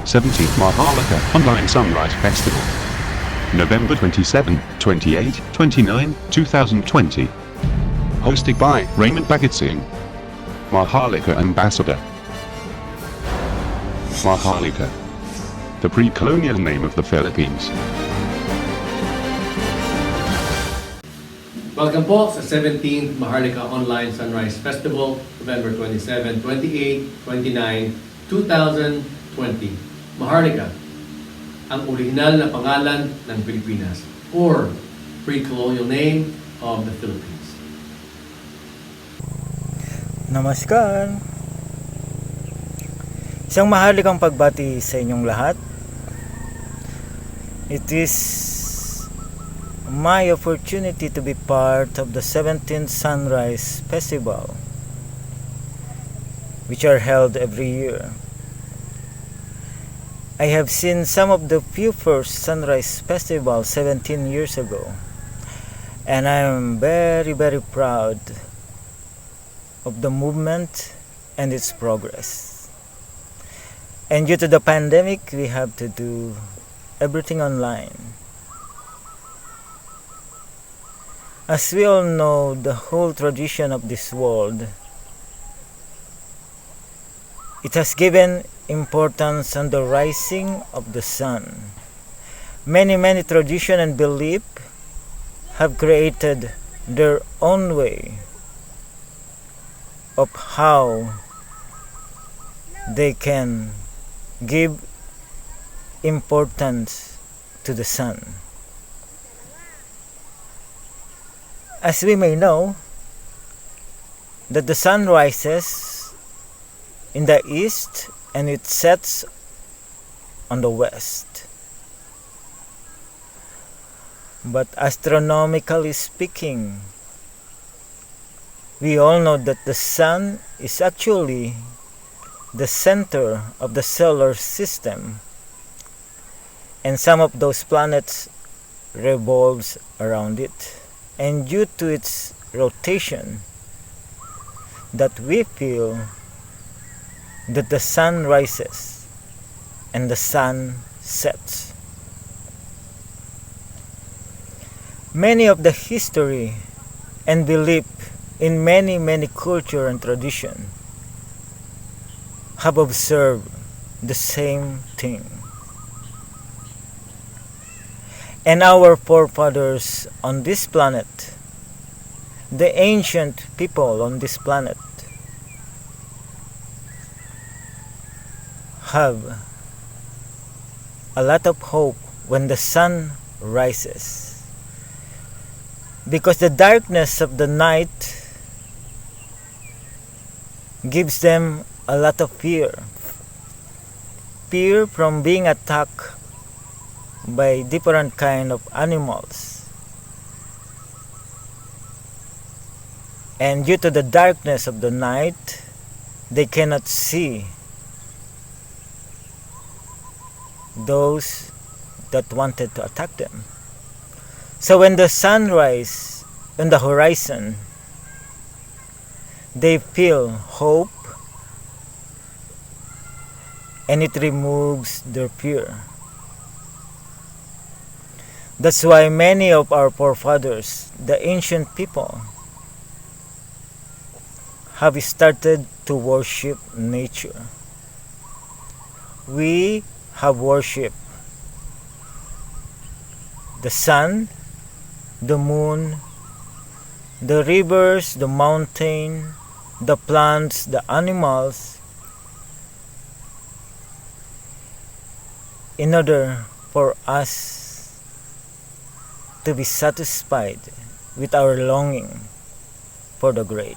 17th MAHARLIKA Online Sunrise Festival. November 27, 28, 29, 2020. Hosted by Raymond Bagatsing, MAHARLIKA Ambassador. MAHARLIKA, the pre-colonial name of the Philippines. Welcome po sa 17th MAHARLIKA Online Sunrise Festival, November 27, 28, 29, 2020. MAHARLIKA, ang orihinal na pangalan ng Pilipinas or pre-colonial name of the Philippines. Namaskar! Isang mahalikang pagbati sa inyong lahat. It is my opportunity to be part of the 17th Sunrise Festival, which are held every year. I have seen some of the few first Sunrise Festival 17 years ago, and I am very proud of the movement and its progress. And due to the pandemic, we have to do everything online. As we all know, the whole tradition of this world, it has given importance on the rising of the sun. Many tradition and belief have created their own way of how they can give importance to the sun. As we may know, that the sun rises in the east and it sets on the west. But astronomically speaking, we all know that the sun is actually the center of the solar system, and some of those planets revolves around it. And due to its rotation, that we feel that the sun rises and the sun sets. Many of the history and belief in many culture and tradition have observed the same thing. And our forefathers on this planet, the ancient people on this planet, have a lot of hope when the sun rises, because the darkness of the night gives them a lot of fear from being attacked by different kind of animals. And due to the darkness of the night, they cannot see those that wanted to attack them. So when the sun rises on the horizon, they feel hope, and it removes their fear. That's why many of our forefathers, the ancient people, have started to worship nature. We have worshipped the sun, the moon, the rivers, the mountain, the plants, the animals, in order for us to be satisfied with our longing for the great.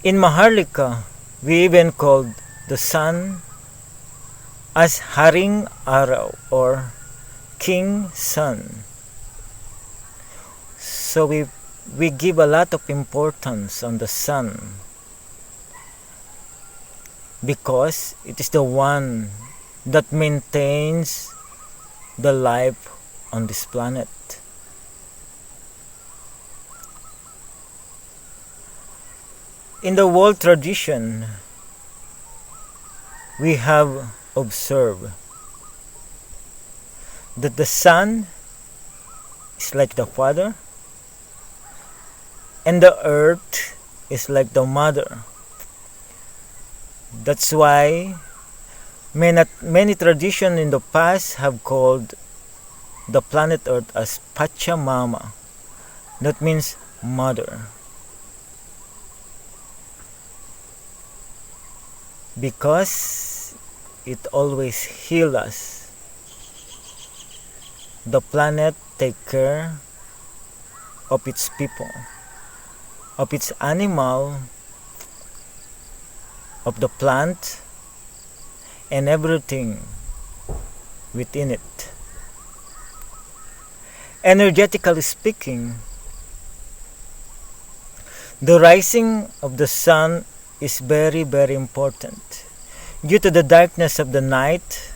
In Maharlika, we even called the sun as Haring Araw or King Sun. So we give a lot of importance on the sun, because it is the one that maintains the life on this planet. In the world tradition, we have observed that the sun is like the father and the earth is like the mother. That's why many traditions in the past have called the planet Earth as Pachamama. That means mother. Because it always heals us. The planet takes care of its people, of its animal, of the plant, and everything within it. Energetically speaking, the rising of the sun is very, very important. Due to the darkness of the night,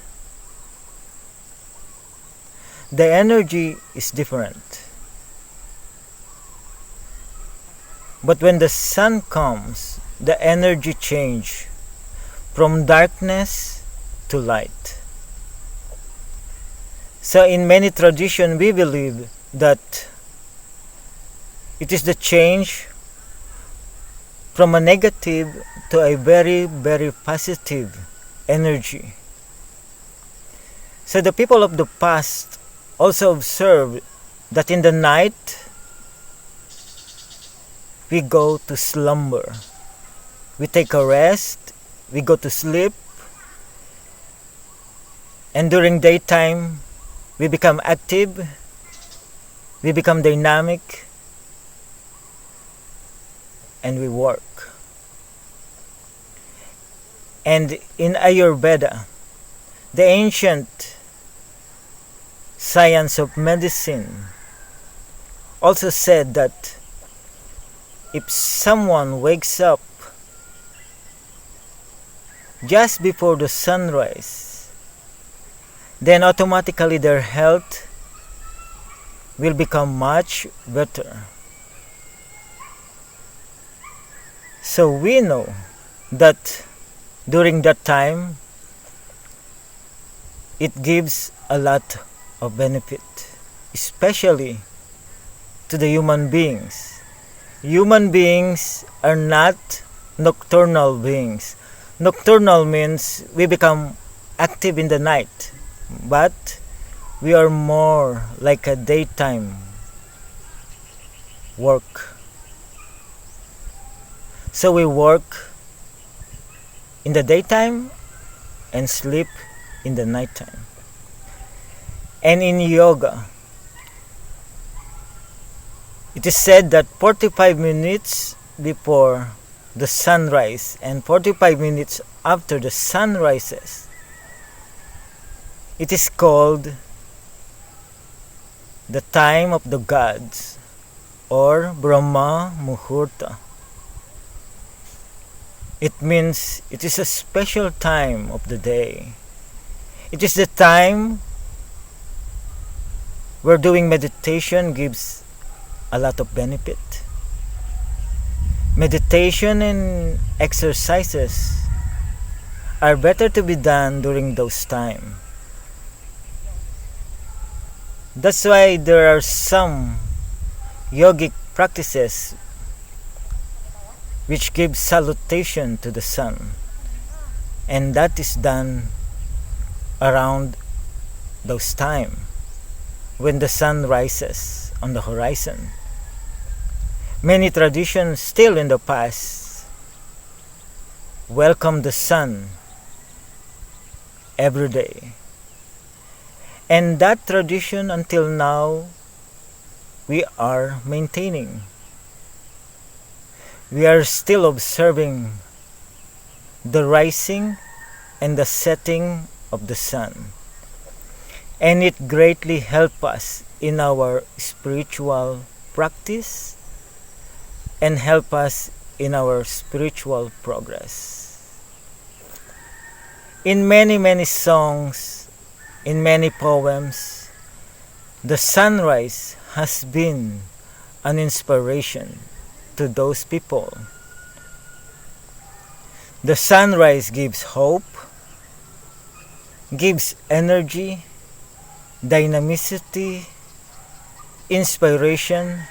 the energy is different. But when the sun comes, the energy changes from darkness to light. So in many traditions, we believe that it is the change from a negative to a very, very positive energy. So the people of the past also observed that in the night we go to slumber. We take a rest, we go to sleep, and during daytime we become active, we become dynamic, and we work. And in Ayurveda, the ancient science of medicine also said that if someone wakes up just before the sunrise, then automatically their health will become much better. So we know that during that time, it gives a lot of benefit, especially to the human beings. Human beings are not nocturnal beings. Nocturnal means we become active in the night, but we are more like a daytime work. So we work in the daytime and sleep in the nighttime. And in yoga, it is said that 45 minutes before the sunrise and 45 minutes after the sun rises, it is called the time of the gods, or Brahma Muhurta. It means it is a special time of the day. It is the time where doing meditation gives a lot of benefit. Meditation and exercises are better to be done during those times. That's why there are some yogic practices which give salutation to the sun, and that is done around those time when the sun rises on the horizon. Many traditions still in the past welcome the sun every day, and that tradition until now we are maintaining. We are still observing the rising and the setting of the sun, and it greatly helps us in our spiritual practice and help us in our spiritual progress. In many songs, in many poems, the sunrise has been an inspiration to those people. The sunrise gives hope, gives energy, dynamicity, inspiration,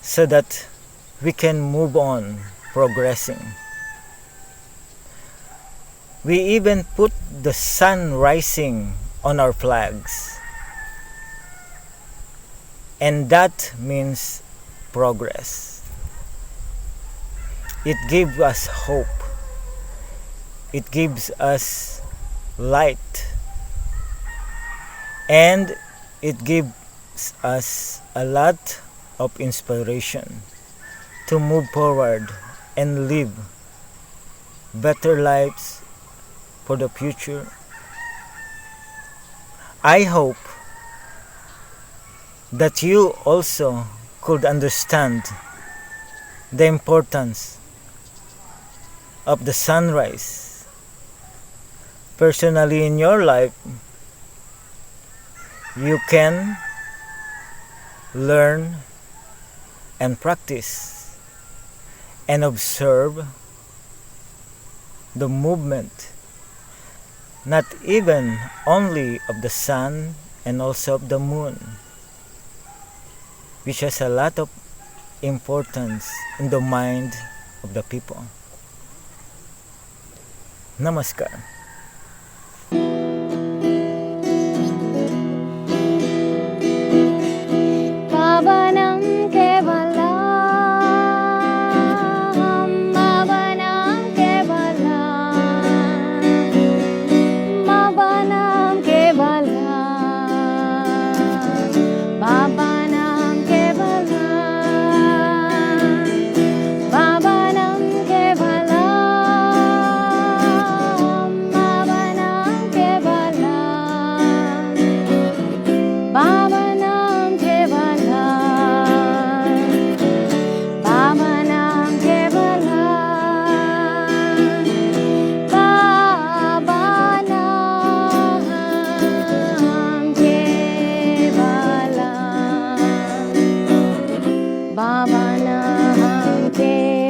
so that we can move on, progressing. We even put the sun rising on our flags, and that means progress. It gives us hope. It gives us light, and it gives us a lot of inspiration to move forward and live better lives for the future. I hope that you also could understand the importance of the sunrise. Personally, in your life, you can learn and practice and observe the movement, not even only of the sun and also of the moon, which has a lot of importance in the mind of the people. Namaskar. पावनं केवलं पावनं केवलं पावनं केवलं पावनं केवलं पावनं केवलं पावनं केवलं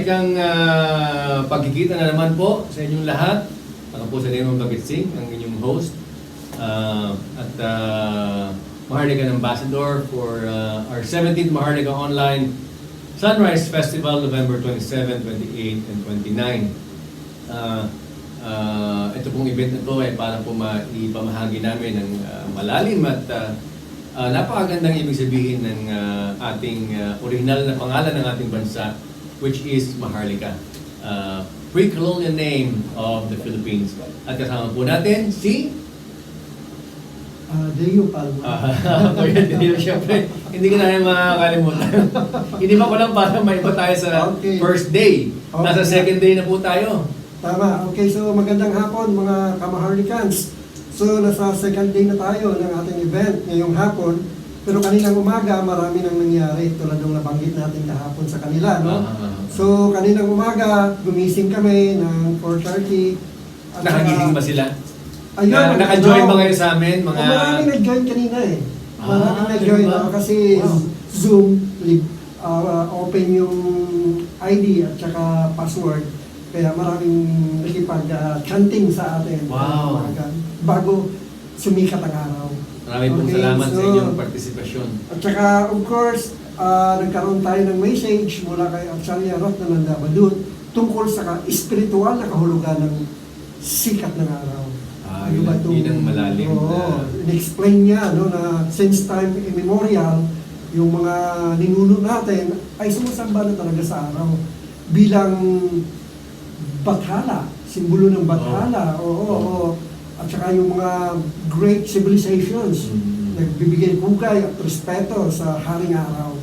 maharlikang pagkikita na naman po sa inyong lahat. Ako po sa Raymond Bagatsing, ang inyong host. Maharlika Ambassador for our 17th MAHARLIKA Online Sunrise Festival, November 27, 28, and 29. Ito pong event na ito ay para po maipamahagi namin ng malalim at napakagandang ibig sabihin ng ating original na pangalan ng ating bansa, which is Maharlika. Pre-colonial name of the Philippines. At kasama po natin si Deo Palma. Deo, syempre, hindi ko na makakalimutan. Hindi ba ko lang para maiba tayo sa first day. Nasa second day na po tayo. Tama. Okay, so magandang hapon mga kamaharlikans. So nasa second day na tayo ng ating event ngayong hapon. Pero kaninang umaga, marami nang nangyari tulad ng nabanggit natin kahapon sa kanila, no? So kaninang umaga, gumising kami ng 4:30. Nakagising ba sila? Ayun, naka-join ba kayo sa amin? Maraming nag-join kanina eh. Maraming nag-join kasi Zoom, open yung ID at saka password. Kaya maraming nakipag-chanting sa atin. Wow. Bago sumikat ang araw. Maraming pong salamat sa inyong partisipasyon. At saka, of course, nagkaroon tayo ng message mula kay Archalia Roth na Nandabadut tungkol sa espiritual na kahulugan ng sikat ng araw. Yun ang malalim. In-explain niya na since time immemorial, yung mga ninuno natin ay sumasamba na talaga sa araw bilang bathala, simbolo ng bathala. At saka yung mga great civilizations, nagbibigay hugay at respeto sa haring araw.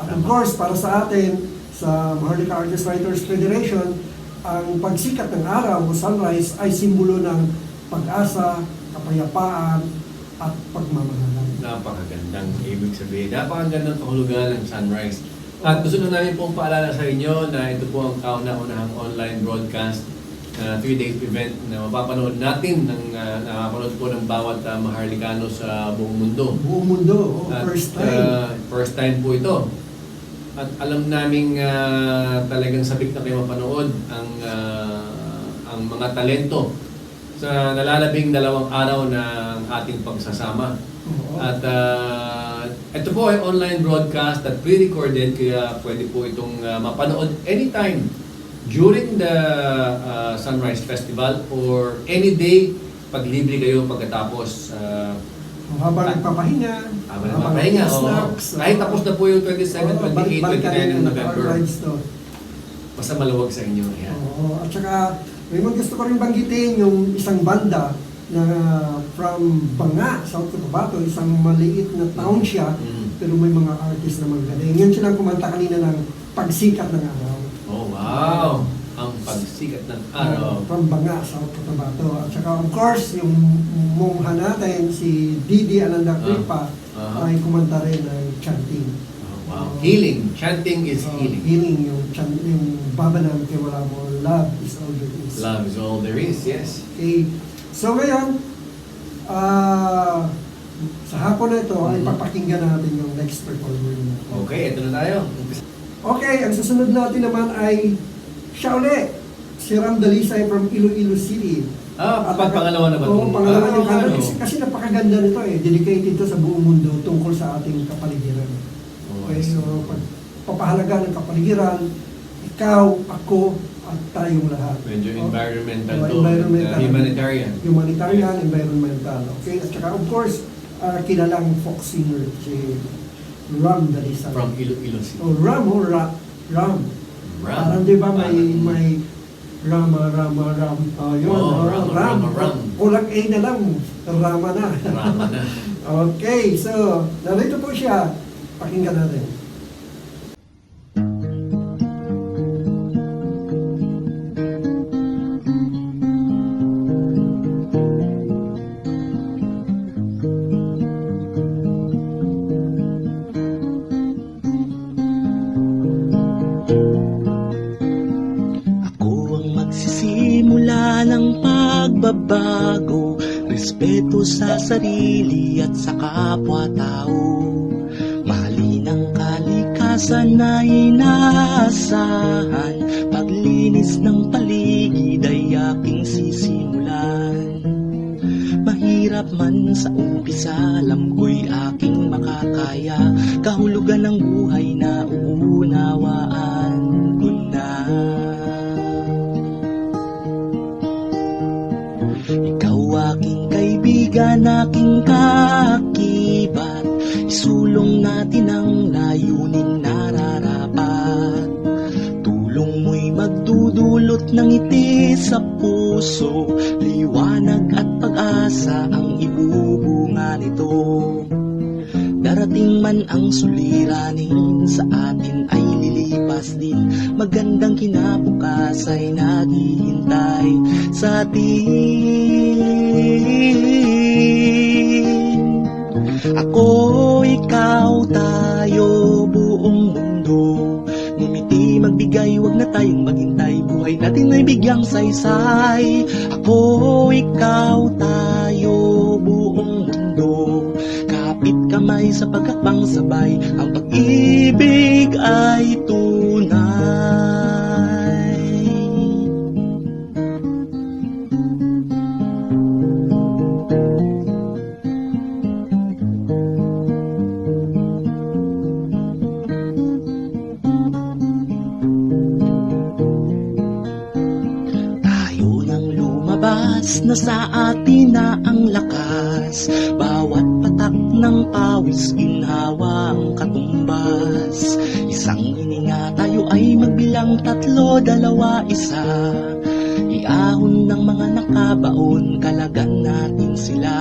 At of course, para sa atin, sa Maharlika Artists Writers Federation, ang pagsikat ng araw o sunrise ay simbolo ng pag-asa, kapayapaan, at pagmamahalan. Napakagandang ibig sabihin. Napakagandang kahulugan ng sunrise. At gusto na namin pong paalala sa inyo na ito po ang kauna-unahang online broadcast na 3-day event na mapapanood natin nakapanood po ng bawat Maharlikano sa buong mundo. Buong mundo, first time. First time po ito. At alam naming talagang sabik na kayo mapanood ang mga talento sa nalalabing 2 araw ng ating pagsasama. At ito po ay online broadcast at pre-recorded, kaya pwede po itong mapanood anytime during the Sunrise Festival or any day pag libre kayo pagkatapos. Habang nagpapahinga, snacks, kahit tapos na po yung 27, 28, 29 ng November. Basta maluwag sa inyo. At saka, Raymond, gusto ko rin banggitin yung isang banda na from Banga, South Cotabato, isang maliit na town siya, pero may mga artist na magaling. Yan silang kumanta kanina ng Pagsikat ng Araw. Oh, wow! Ang Pagsikat ng Araw. From Banga, South Cotabato. At saka, of course, yung mongha natin, si Didi Ananda Kripa, ay kumanta rin ng chanting. Wow. Healing. Chanting is healing. Healing, yung babanam kay wala mo. Love is all there is. Love is all there is, yes. Okay. So ngayon, sa hapon na ito, ay papakinggan natin yung next performer natin. Okay, ito na tayo. Okay, ang susunod natin naman ay siya ulit. Si Ram Dalisay from Iloilo City. Pangalawa na ba? Oo, pangalawa yung kanta. Kasi napakaganda nito eh. Dedicated ito sa buong mundo tungkol sa ating kapaligiran. Okay, so papahalaga ng kapaligiran, ikaw, ako, at tayong lahat. Medyo environmental to. Environmental. Humanitarian. Humanitarian, environmental. Okay, at saka of course, kilalang folk singer, si Ram Dalisay. From Iloilo City. Ram. Parang di ba may Rama. Ram. Kulang A na lang, Rama na. Okay, so, narito po siya. Pakinggan natin. Pagbabago, respeto sa sarili at sa kapwa-tao. Mahalin ang kalikasan kalikasan na inaasahan, paglinis ng paligid ay aking sisimulan. Mahirap man sa umpisa, alam ko'y aking makakaya, kahulugan ng buhay na uunawaan ko na. Ikaw aking kaibigan, aking kaakibat, isulong natin ang layuning nararapat. Tulong mo'y magdudulot ng ngiti sa puso, liwanag at pag-asa ang ibubunga nito. Darating man ang suliranin, sa atin ay lilipas din, magandang kinabukas ay naghihintay sa atin. Ako, ikaw, tayo, buong mundo, ngumiti, magbigay, wag na tayong maghintay, buhay natin ay bigyang saysay. Ako, ikaw, tayo, buong mundo, kapit kamay sa pagkakbang sabay, ang pag-ibig ay tunay. Na sa atin na ang lakas, bawat patak ng pawis ginhawa ang katumbas. Isang hininga tayo ay magbilang 3, 2, 1. Iahon ng mga nakabaon, kalagan natin sila.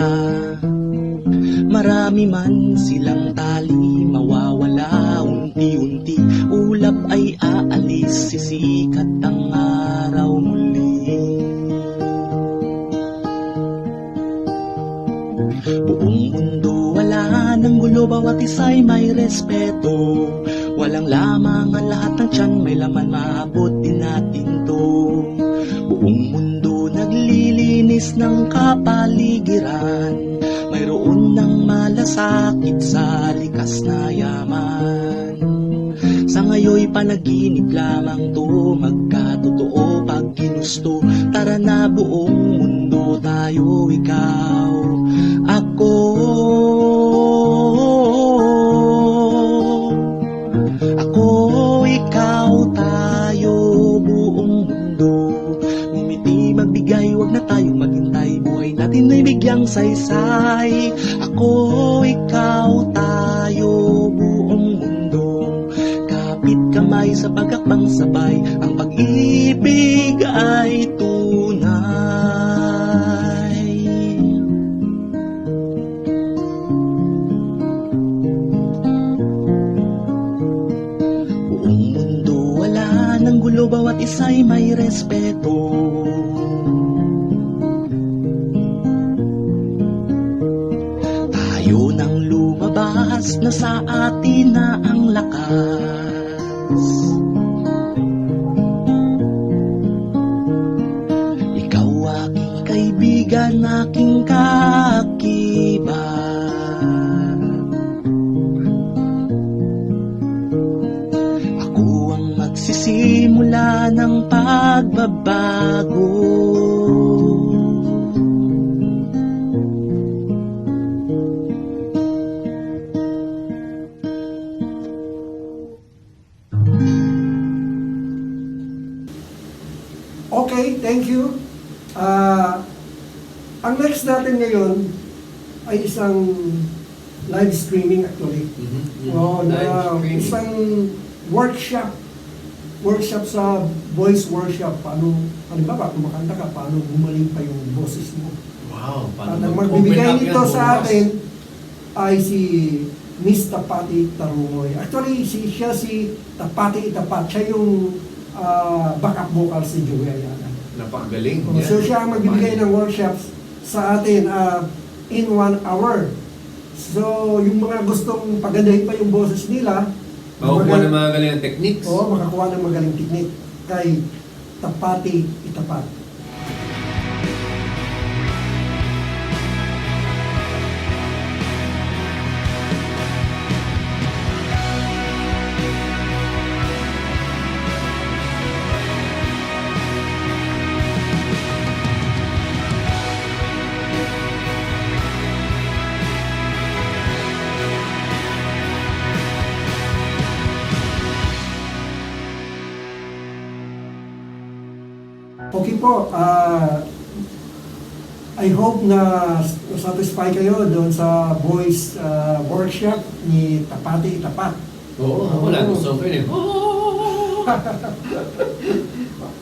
Marami man silang tali, mawawala unti-unti, ulap ay aalis, sisikat ang araw muli. Buong mundo wala ng gulo, bawat isa'y may respeto. Walang lamang ang lahat ng tiyan, may laman, maabot din natin to. Buong mundo naglilinis ng kapaligiran, mayroon ng malasakit sa likas na yaman. Sa ngayoy panaginip lamang to, magkatotoo pag ginusto. Tara na buong mundo, tayo, ikaw, ako. Ako, ikaw, tayo, buong mundo, ngumiti, magbigay, wag na tayong maghintay, buhay natin ay bigyang saysay. Ako, ikaw, tayo, buong mundo, kapit kamay sa pagkakbang sabay, ang pag-ibig ay tunay. Buong mundo wala ng gulo, bawat isa'y may respeto. Tayo nang lumabas, na sa atin na ang lakas. Ikaw aking kaibigan, aking kaakibat, ako ang magsisimula ng pagbabago. Okay, thank you. Ang next natin ngayon ay isang live streaming actually. Isang workshop sa voice workshop. Paano ba kumakanta ka, paano gumaling pa yung boses mo. Wow, At ang magbibigay nito sa atin ay si Miss Tapati Tarumoy. Actually, siya si Tapati Itapat. Siya yung backup vocal si Joey Ayala. Napakagaling. So siya ang magbibigay ng workshops sa atin in 1 hour. So yung mga gustong pagandahin pa yung boses nila, Makakuha ng mga galing techniques. Oo, makakuha ng magaling technique kay Tapati Itapat. po, I hope na satisfy kayo doon sa voice workshop ni Tapati Tapat. Oo, ako lang gusto ko yun eh.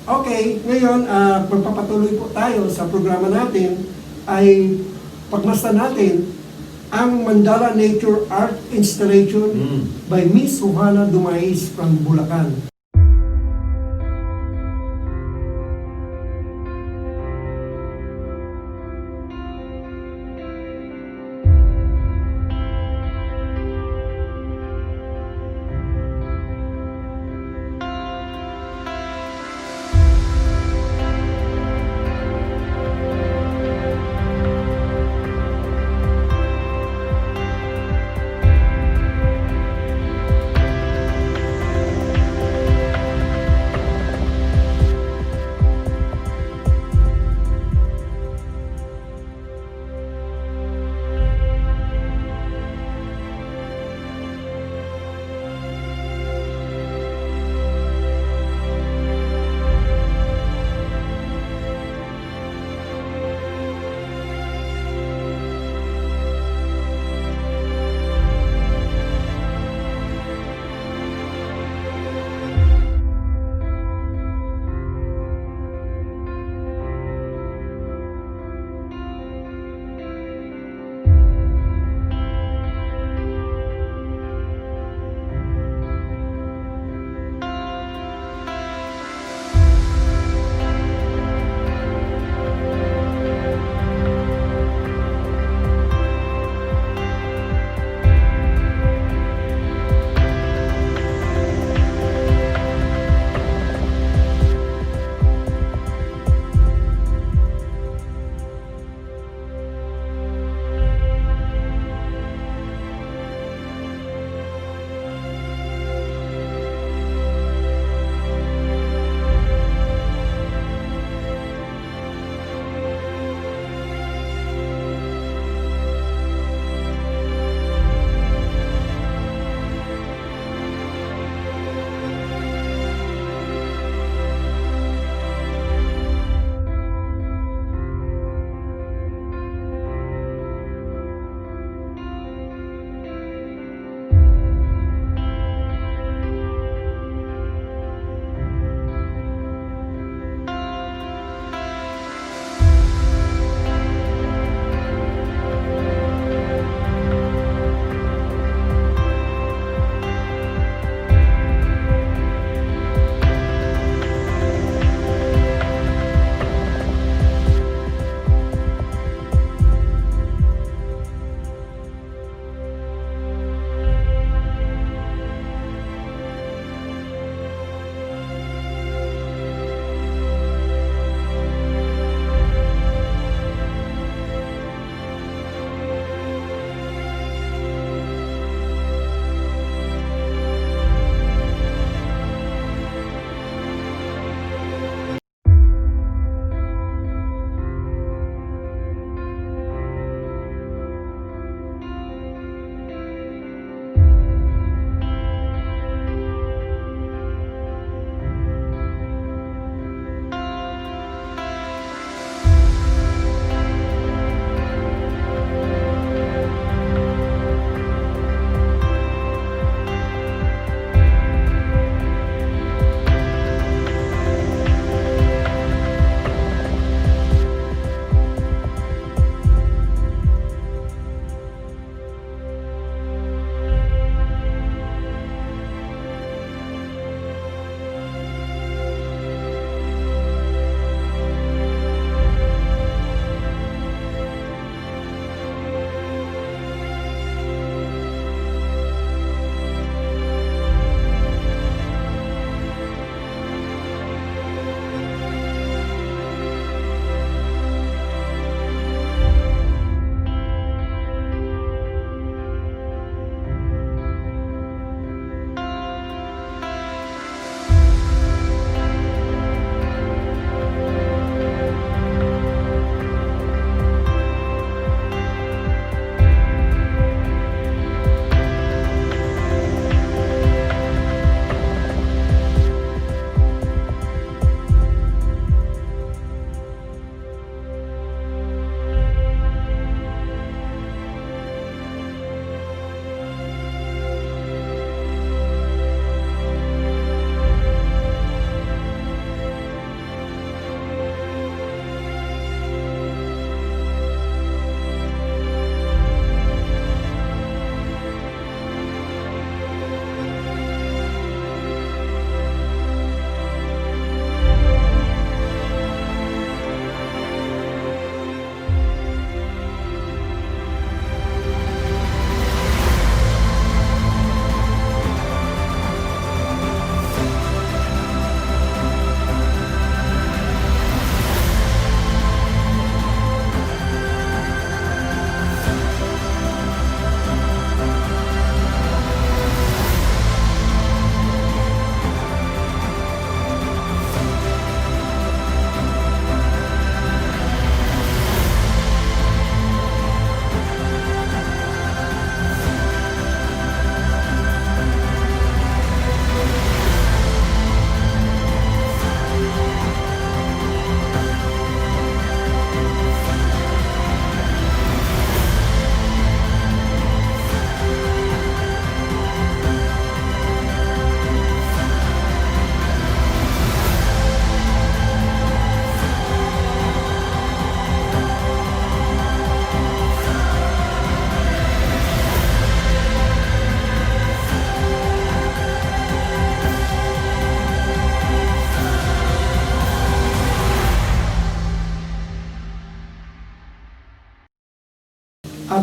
Okay, ngayon magpapatuloy po tayo sa programa natin ay pagmasdan natin ang Mandala Nature Art Installation by Miss Juana Dumais from Bulacan.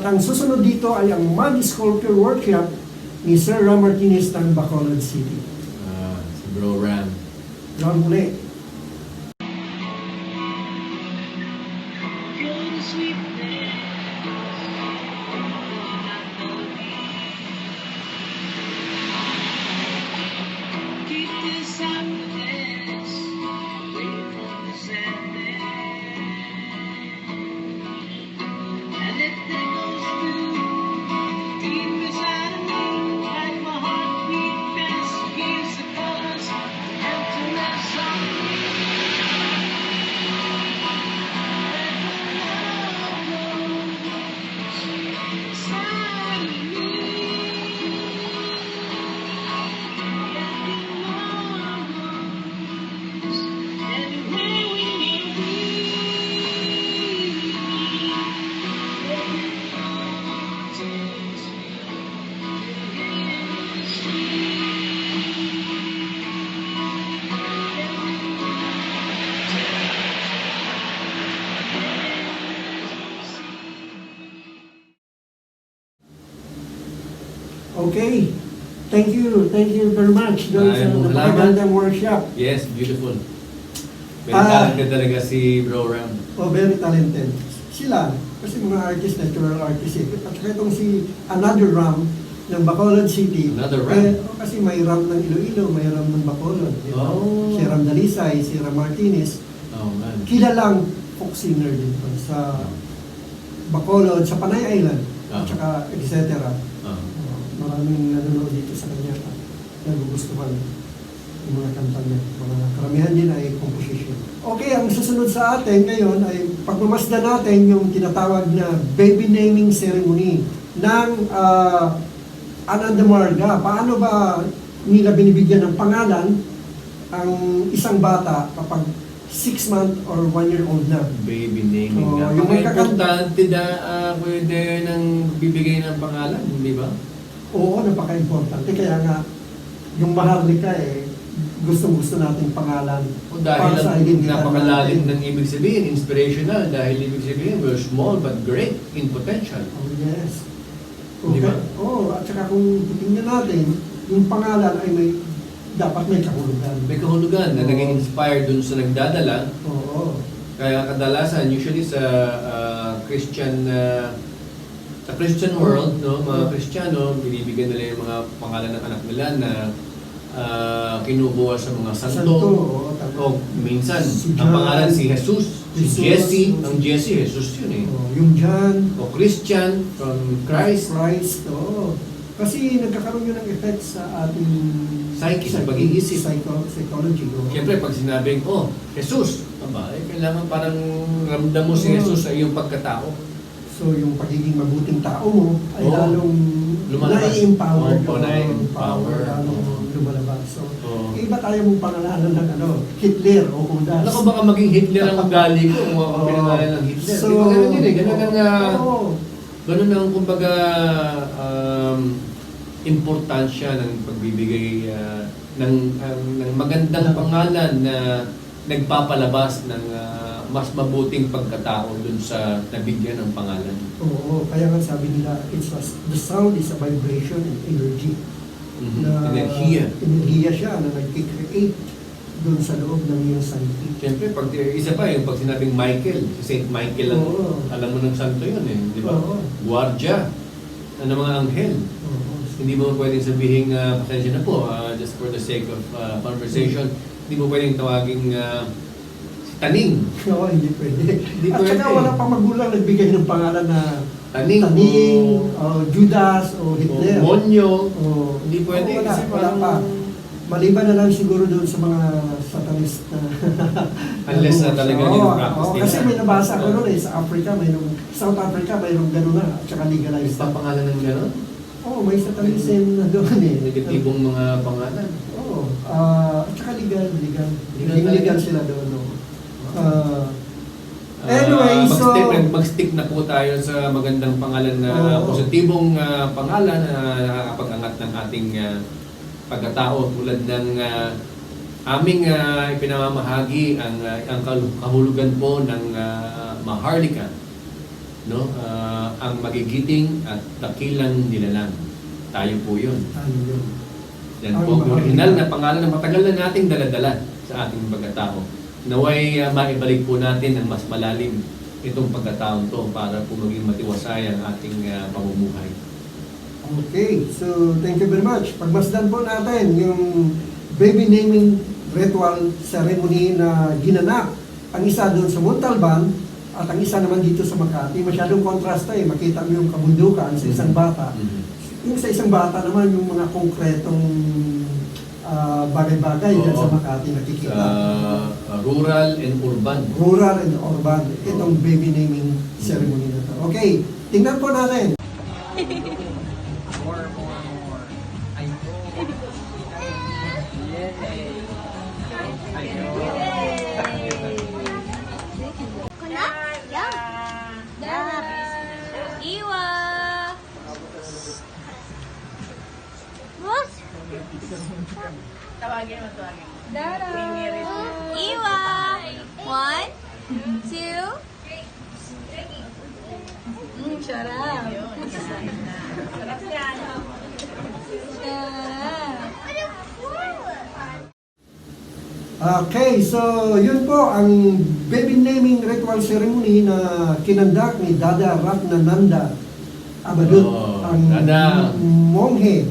ang susunod dito ay ang mud sculpture workshop ni Sir Ram Martinez ng Bacolod City. Si Bro Ram. Ram muli. Okay. Thank you very much doon sa Maraming napakagandang workshop. Yes, beautiful. Very Ah. talented talaga si Bro Ram. Oh, very talented. Sila, kasi mga artist, natural artist eh. At saka itong si Another Ram ng Bacolod City. Another Ram? Kasi may Ram ng Iloilo, may Ram ng Bacolod. Oh. Si Ram Dalisay, si Ram Martinez. Oh, man. Kilalang folk singer dito sa Bacolod, sa Panay Island, at saka etc. Ah. Maraming nanonood dito sa kanya at nagugustuhan yung mga kanta niya. Mga karamihan din ay composition. Okay, ang susunod sa atin ngayon ay pagmamasdan natin yung tinatawag na baby naming ceremony ng Ananda Marga. Paano ba nila binibigyan ng pangalan ang isang bata kapag 6 month or 1 year old na? Baby naming. Oh, Yung yung importante na pwede nang bibigay ng pangalan, di ba? Oo, napaka-importante. Kaya nga, yung Maharlika gustong-gusto nating pangalan O dahil para sa ang identidad napakalalim natin. ng ibig sabihin, inspirational, dahil ibig sabihin, we're small but great in potential. Oh, yes. Di ba? Oo, at saka kung titingnan natin, yung pangalan ay dapat may kahulugan. May kahulugan na Oo. naging inspired dun sa nagdadala. Oo. Kaya kadalasan, usually sa Christian world, no, mga Kristiyano, binibigyan nila yung mga pangalan ng anak nila na kinukuha sa mga santo. oo, tama. O minsan, Si ang John, pangalan si Jesus, si Jesus, Jesse, si- ang Jesse, Jesus yun eh. Oo, yung John, O Christian, from Christ. oo. Kasi nagkakaroon yun ng effect sa ating Psyche, sa pag-iisip. psychology. Oo. Siyempre, pag sinabing, Jesus, kailangan parang ramdam mo si Oo. Jesus sa iyong pagkatao. So, yung pagiging mabuting tao mo ay Oo. lalong Lumalabas. nai-empower. Oo, nai-empower. Lalong Oo. lumalabas. So, Oo. iba tayo mong pangalanan ng Hitler o Judas. Alam ko baka maging Hitler ang ugali ko kung ako pinangalan ng Hitler. So, Di ba ganun yun eh? oo. Ganun ang kumbaga importansya ng pagbibigay ng magandang pangalan na nagpapalabas ng mas mabuting pagkatao dun sa nabigyan ng pangalan. Oo, kaya nga sabi nila, the sound is a vibration and energy. Enerhiya siya na nag-create dun sa loob ng iyong psyche. Siyempre, isa pa yung pag sinabing Michael, si Saint Michael, Oo. alam mo ng santo yun eh, di ba? Oo. Guardia, mga anghel. Oo. Hindi mo pwedeng sabihin, pasensya na po, just for the sake of conversation, hindi mo pwedeng tawaging Taning. Oo, hindi pwede. Hindi At saka pwede. wala pang magulang nagbigay ng pangalan na Taning, Judas o Hitler. Monyo. Oo. Hindi pwede Oo, kasi wala parang pa. Maliban na lang siguro doon sa mga satanist na Unless na talaga Oo, yung practice oo, nila. kasi may nabasa ko noon sa Africa, South Africa, mayroong gano'n na, at saka legalized. Papangalan ng gano'n? Oo, may satanism na doon eh. Negatibong mga pangalan. Oo, at saka legal. Legal Legal talaga. sila doon. No? Anyway, so... Mag-stick na po tayo sa magandang pangalan na Oo. positibong pangalan na nakakapag-angat ng ating pagkatao tulad ng aming ipinamamahagi ang kahulugan po ng Maharlika. no? Ang magigiting at dakilang nilalang. Tayo po yun. Ano yun? Yan Ang po, Maharlika. original na pangalan na matagal na nating daladala sa ating pagkatao. Naway maibalik po natin ng mas malalim itong pagkataon to para po maging matiwasay ang ating pamumuhay. Okay, so thank you very much. Pagmasdan po natin yung baby naming ritual ceremony na ginanap. Ang isa doon sa Montalban at ang isa naman dito sa Makati. Masyadong kontrasta eh. Makita mo yung kabundukan sa isang bata. Yung sa isang bata naman yung mga konkretong bagay-bagay dyan sa Makati nakikita. Rural and urban. Rural and urban. Itong baby naming ceremony na to. Okay, tingnan po natin. Iwa! What? Tawagin mo. Dara! Iwa! 1, 2, sarap! Sarap yan. Sarap! Okay, so yun po ang baby naming ritual ceremony na kinandak ni Dada Ratnananda Abadut, Oh, ang Dada. monghe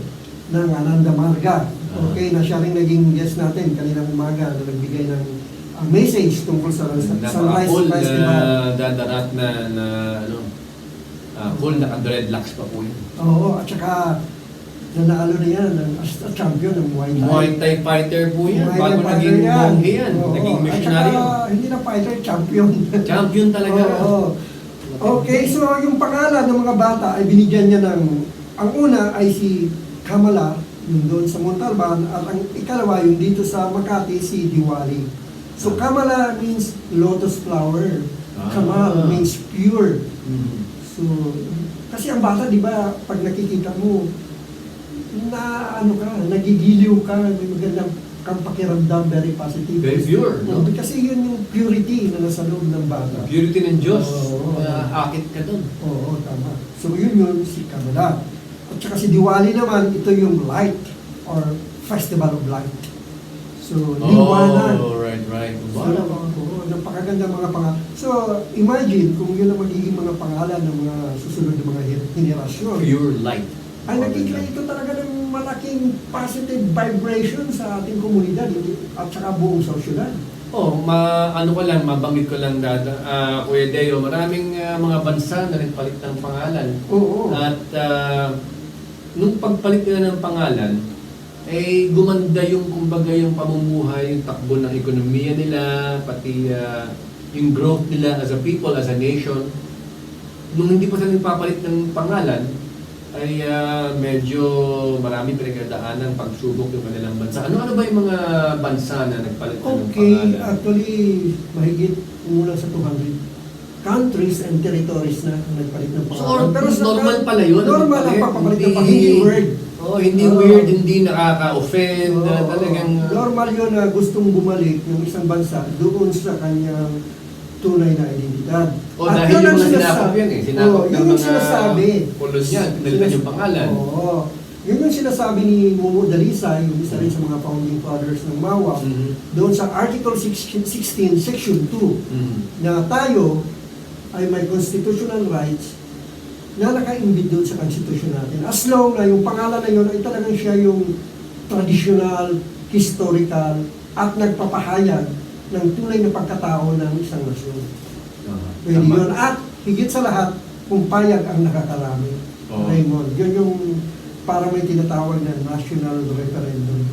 ng Ananda Marga. Okay, na siya rin naging guest natin kaninang umaga na nagbigay ng message tungkol sa Sunrise Napaka-cool Festival. na dadarat na cool na dreadlocks pa po yun. Oo, at saka nanalo na yan as a champion ng Muay Thai. Muay Thai fighter po yan. Muay Thai Bago fighter naging yan. monghe yan. Oo, Naging at missionary. saka, hindi na fighter, champion. Champion talaga. Oo. Okay, so yung pangalan ng mga bata ay binigyan niya ng, ang una ay si Kamala, yung doon sa Montalban, at ang ikalawa yung dito sa Makati, si Diwali. So Kamala means lotus flower. Kamal means pure. Mhm. So, kasi ang bata, di ba, pag nakikita mo, na ano ka, nagigiliw ka, may magandang kang pakiramdam, very positive. Very pure, no? Kasi yun yung purity na nasa loob ng bata. Purity ng Diyos. Oo. Akit ka dun. Oo, tama. So yun si Kamala. At saka si Diwali naman, ito yung light or Festival of Light. So, liwanag. Oh, right. So, napakaganda mga pangalan. So, imagine kung yun ang magiging mga pangalan ng mga susunod na mga henerasyon. Pure light. Ay nagkikita ito talaga ng malaking positive vibration sa ating komunidad at saka buong sosyedad. Ano ko lang, mabanggit ko lang Kuya Deo, maraming mga bansa na nagpalit ng pangalan. Oo. At nung pagpalit nila ng pangalan, gumanda yung kumbaga yung pamumuhay, yung takbo ng ekonomiya nila, pati yung growth nila as a people, as a nation. Nung hindi pa sila nagpapalit ng pangalan, ay medyo marami pinagdadaanan pagsubok yung kanilang bansa. Ano ba yung mga bansa na nagpalit ng pangalan? Okay, actually, mahigit kumulang sa 200 countries and territories na nagpalit ng pangalan. So, normal pala yun? Normal ang papapalit ng pangalan, hindi word. Hindi weird, hindi nakaka-offend, talagang... normal yun na gustong bumalik ng isang bansa doon sa kanyang tunay na identidad. dahil yung mga sinakop yan sinakop ng yun yung mga sinasabi. kolonyal, pinalitan yung pangalan. Yun yung sinasabi ni Momo Dalisay, yung isa rin sa mga founding fathers ng MAWF, doon sa Article 16, Section 2, na tayo ay may constitutional rights na naka-imbid doon sa constitution natin. As long na yung pangalan na yun ay talagang siya yung traditional, historical, at nagpapahayag ng tunay na pagkatao ng isang nasyon. Pwede yun. At higit sa lahat, kung payag ang nakakarami. Raymond, yun yung para may tinatawag na national referendum.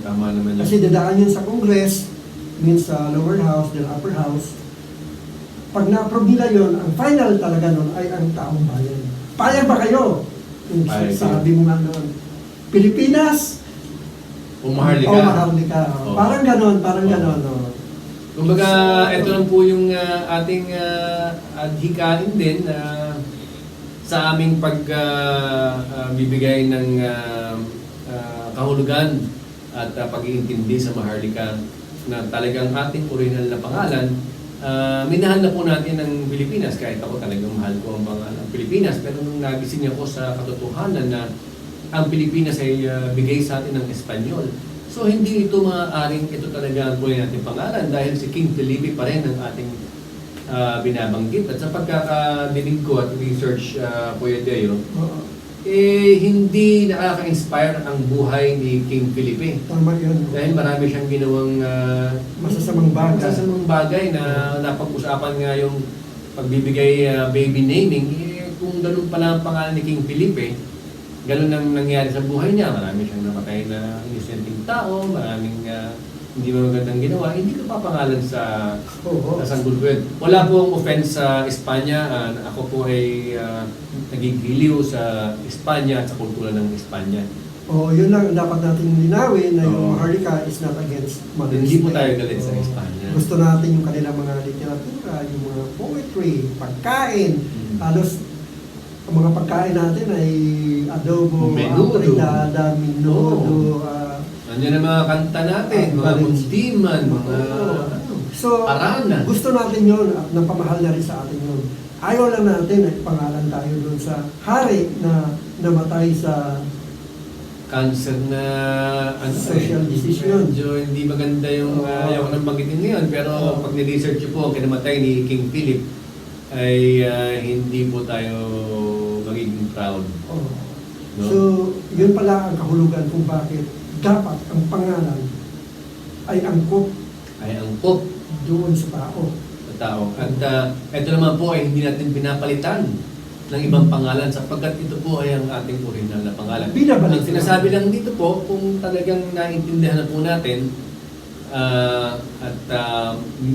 Tama naman yun. Kasi dadaan yun sa Congress, means sa lower house, then upper house. Pag na-approve nila yun, ang final talaga nun ay ang taong bayan. Payag ba kayo? Kung sabi mo nga noon, Pilipinas, Maharlika. Maharlika. Parang ganon. Kumbaga, ito lang po yung ating adhikain din sa aming pagbibigay ng kahulugan at pag-iintindi sa Maharlika na talagang ating original na pangalan minahal na po natin ang Pilipinas, kahit ako talagang mahal ko ang Pilipinas, pero nung nagising ako sa katotohanan na ang Pilipinas ay bigay sa atin ng Espanyol. So hindi ito maaaring ito talaga ang kulay natin pangalan dahil si King Felipe pa rin ang ating binabanggit. At sa pagkakadinig ko at research po yun tayo, hindi nakaka-inspire ang buhay ni King Felipe. Tama yun. Dahil marami siyang ginawang masasamang bagay na napag-usapan nga yung pagbibigay baby naming. Kung ganun pala ang pangalan ni King Felipe, ganun ang nangyari sa buhay niya. Marami siyang napatay na inosenteng tao, maraming hindi mo magandang ginawa, hindi ka papangalan sa sanggunian. Wala pong offense sa Espanya. Ako po ay nagigiliw sa Espanya at sa kultura ng Espanya. Yun lang dapat natin linawin na yung Maharlika is not against Mother's Hindi po Day. tayo galit sa Espanya. Gusto natin yung kanilang mga literatura, yung mga poetry, pagkain. Halos ang mga pagkain natin ay adobo, apretada, minudo, nandiyan ang mga kanta natin, mga kuntiman, mga arana. Gusto natin yun at napamahal na rin sa atin yun. Ayaw lang natin ay pangalan tayo doon sa hari na namatay sa cancer na social decision. Medyo hindi maganda yung ayaw ko nang banggitin ngayon, pero pag ni-research nyo po ang kinamatay ni King Philip ay hindi po tayo magiging proud. No? So, yun pala ang kahulugan kung bakit dapat ang pangalan ay angkop doon sa tao. At ito naman po ay hindi natin pinapalitan ng ibang pangalan sapagkat ito po ay ang ating original na pangalan. Ang sinasabi lang dito po, kung talagang naintindihan na po natin at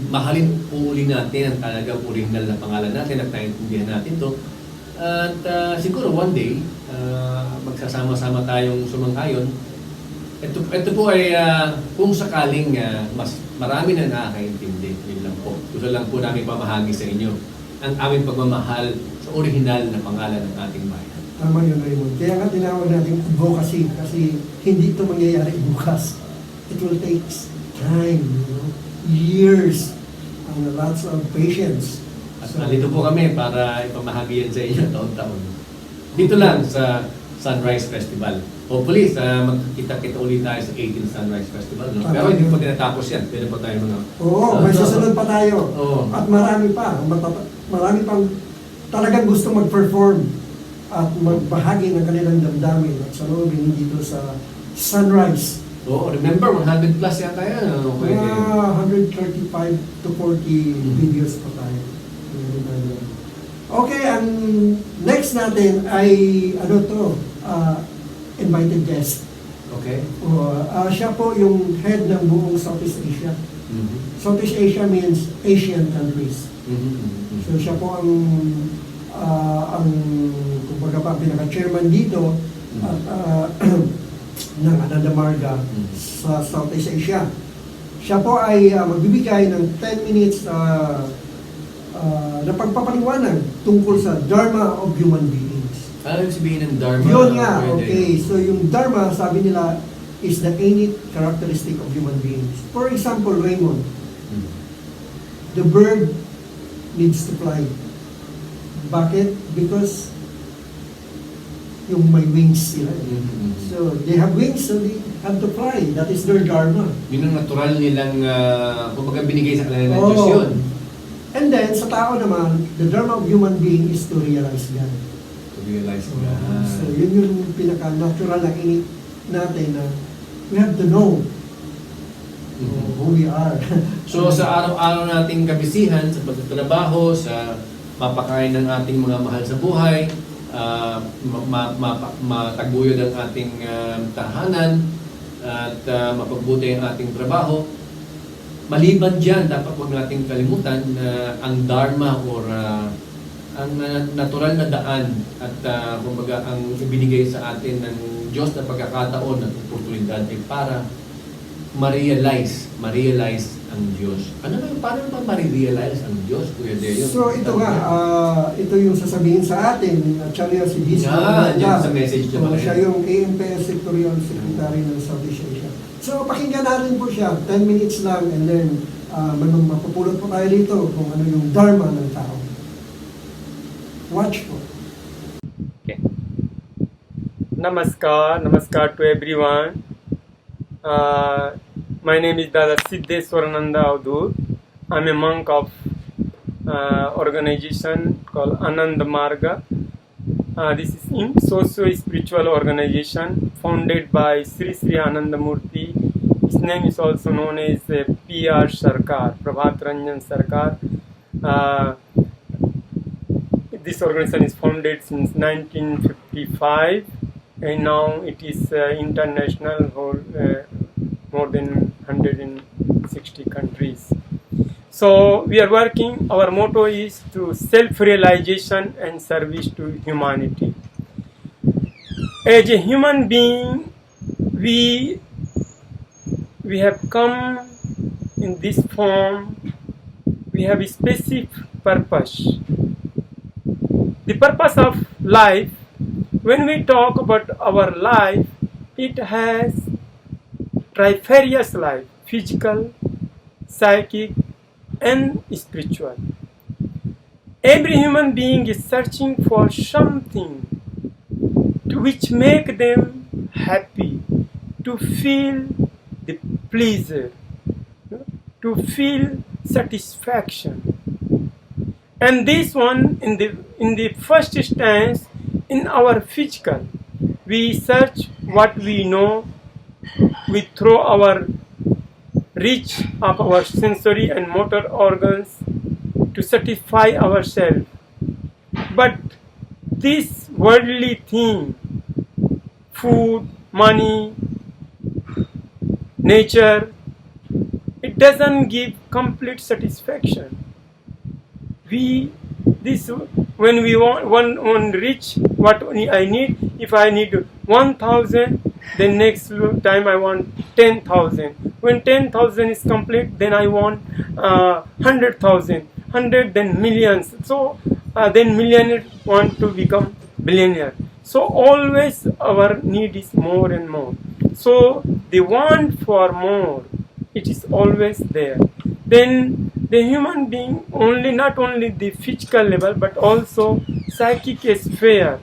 mahalin po uli natin ang talagang original na pangalan natin at naintindihan natin to. At siguro one day, magsasama-sama tayong sumang-ayon. Ito po ay kung sakaling mas marami na nakakaintindi, yun lang po. Gusto lang po namin pamahagi sa inyo ang aming pagmamahal sa original na pangalan ng ating bayan. Tama yun, Raymond. Kaya nga tinawag natin advocacy kasi hindi ito mangyayari bukas. It will take time, years, and lots of patience. At nandito po kami para ipamahagi yan sa inyo taon-taon. Dito lang sa Sunrise Festival. Hopefully, magkita-kita ulit tayo sa 18th Sunrise Festival. No? Pero hindi pa tinatapos yan. Pwede pa tayo mga... may susunod pa tayo. At marami pa. Marami pang talagang gusto mag-perform at magbahagi ng kanilang damdamin at salubin dito sa Sunrise. Remember, 100 plus yata yan. 135 to 40 videos pa tayo. Okay, ang next natin ay invited guest. Okay. Siya po yung head ng buong Southeast Asia. Southeast Asia means Asian countries. So siya po ang kumbaga pa pinaka-chairman dito ng Anandamarga sa Southeast Asia. Siya po ay magbibigay ng 10 minutes na pagpapaliwanag tungkol sa Dharma of Human Beings. Ano yung sabihin ng Dharma? Yun nga, okay. So yung Dharma, sabi nila, is the innate characteristic of human beings. For example, Raymond, the bird needs to fly. Bakit? Because yung may wings sila. So they have wings, so they have to fly. That is their Dharma. Yun ang natural nilang, kumbaga binigay sa kanila ng Diyos yun. And then, sa tao naman, the Dharma of human being is to realize God. So yun yung pinaka-natural na init natin na we have to know who we are. So sa araw-araw nating kabisihan, sa pagtatrabaho, sa mapakain ng ating mga mahal sa buhay, mataguyod ang ating tahanan, at mapagbuti ang ating trabaho, maliban dyan, dapat huwag nating kalimutan na ang Dharma or ang natural na daan at kumbaga ang ibinigay sa atin ng Diyos na pagkakataon at oportunidad ay para ma-realize ang Diyos. Paano ba ma-realize ang Diyos, Kuya Deo? So ito nga, ito yung sasabihin sa atin, actually si Disco. Yan sa message niya. Siya yung AMPS Secretarial Secretary ng Southeast Asia. So pakinggan natin po siya, 10 minutes lang, and then may mapupulot po tayo dito kung ano yung dharma ng tao. Watch po. Okay. Namaskar to everyone. My name is Dada Siddheswarananda Avdut. I'm a monk of organization called Ananda Marga. This is a socio-spiritual organization founded by Sri Sri Anandamurti. His name is also known as PR Sarkar, Prabhat Ranjan Sarkar. This organization is founded since 1955 and now it is international, more than 160 countries. So we are working, our motto is to self-realization and service to humanity. As a human being, we have come in this form, we have a specific purpose. The purpose of life, when we talk about our life, it has trifarious life, physical, psychic, and spiritual. Every human being is searching for something which make them happy, to feel the pleasure, to feel satisfaction. And this one, in the first instance, in our physical, we search what we know, we throw our reach of our sensory and motor organs to satisfy ourselves. But this worldly thing, food, money, nature, it doesn't give complete satisfaction. When we want one reach what I need, if I need 1,000, then next time I want 10,000. When 10,000 is complete, then I want 100,000. 100, then millions. So then millionaire want to become billionaire. So always our need is more and more. So the want for more, it is always there. Then the human being, not only the physical level but also psychic sphere,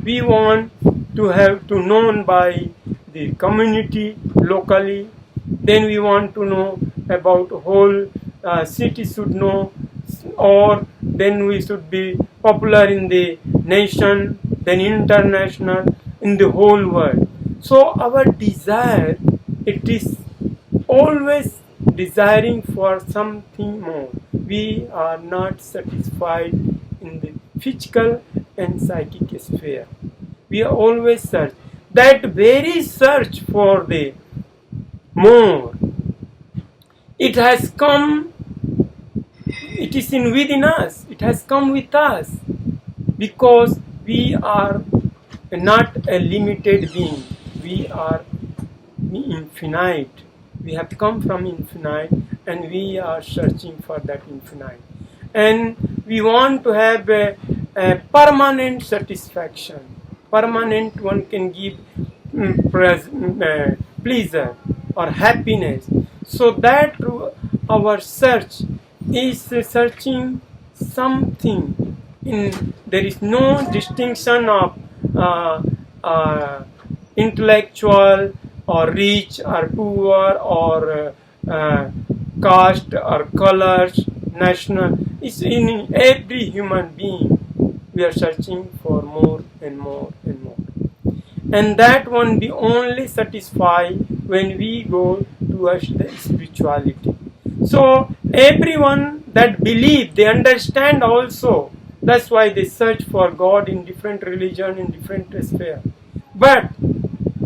we want to have to known by the community locally. Then we want to know about whole city should know, or then we should be popular in the nation, then international, in the whole world. So our desire, it is always desiring for something more. We are not satisfied in the physical and psychic sphere. We are always search. That very search for the more, it has come, it is within us, it has come with us, because we are not a limited being, we are infinite. We have come from infinite and we are searching for that infinite. And we want to have a permanent satisfaction. Permanent one can give pleasure or happiness. So that our search is searching something. There is no distinction of intellectual or rich or poor or caste or colors, national. It's in every human being. We are searching for more and more and more. And that one we only satisfy when we go towards the spirituality. So everyone that believe, they understand also. That's why they search for God in different religion, in different sphere. But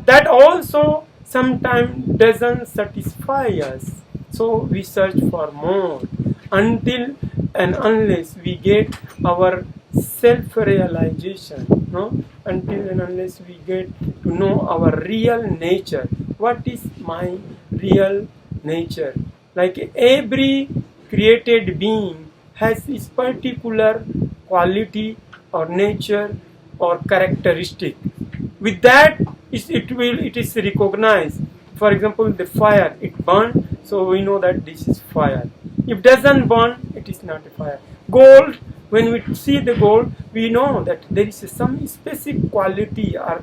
that also sometimes doesn't satisfy us. So we search for more until and unless we get our self-realization, no? Until and unless we get to know our real nature. What is my real nature? Like every created being has its particular quality or nature or characteristic. With that, it is recognized. For example, the fire, it burns, so we know that this is fire. If doesn't burn, it is not a fire. Gold, when we see the gold, we know that there is some specific quality or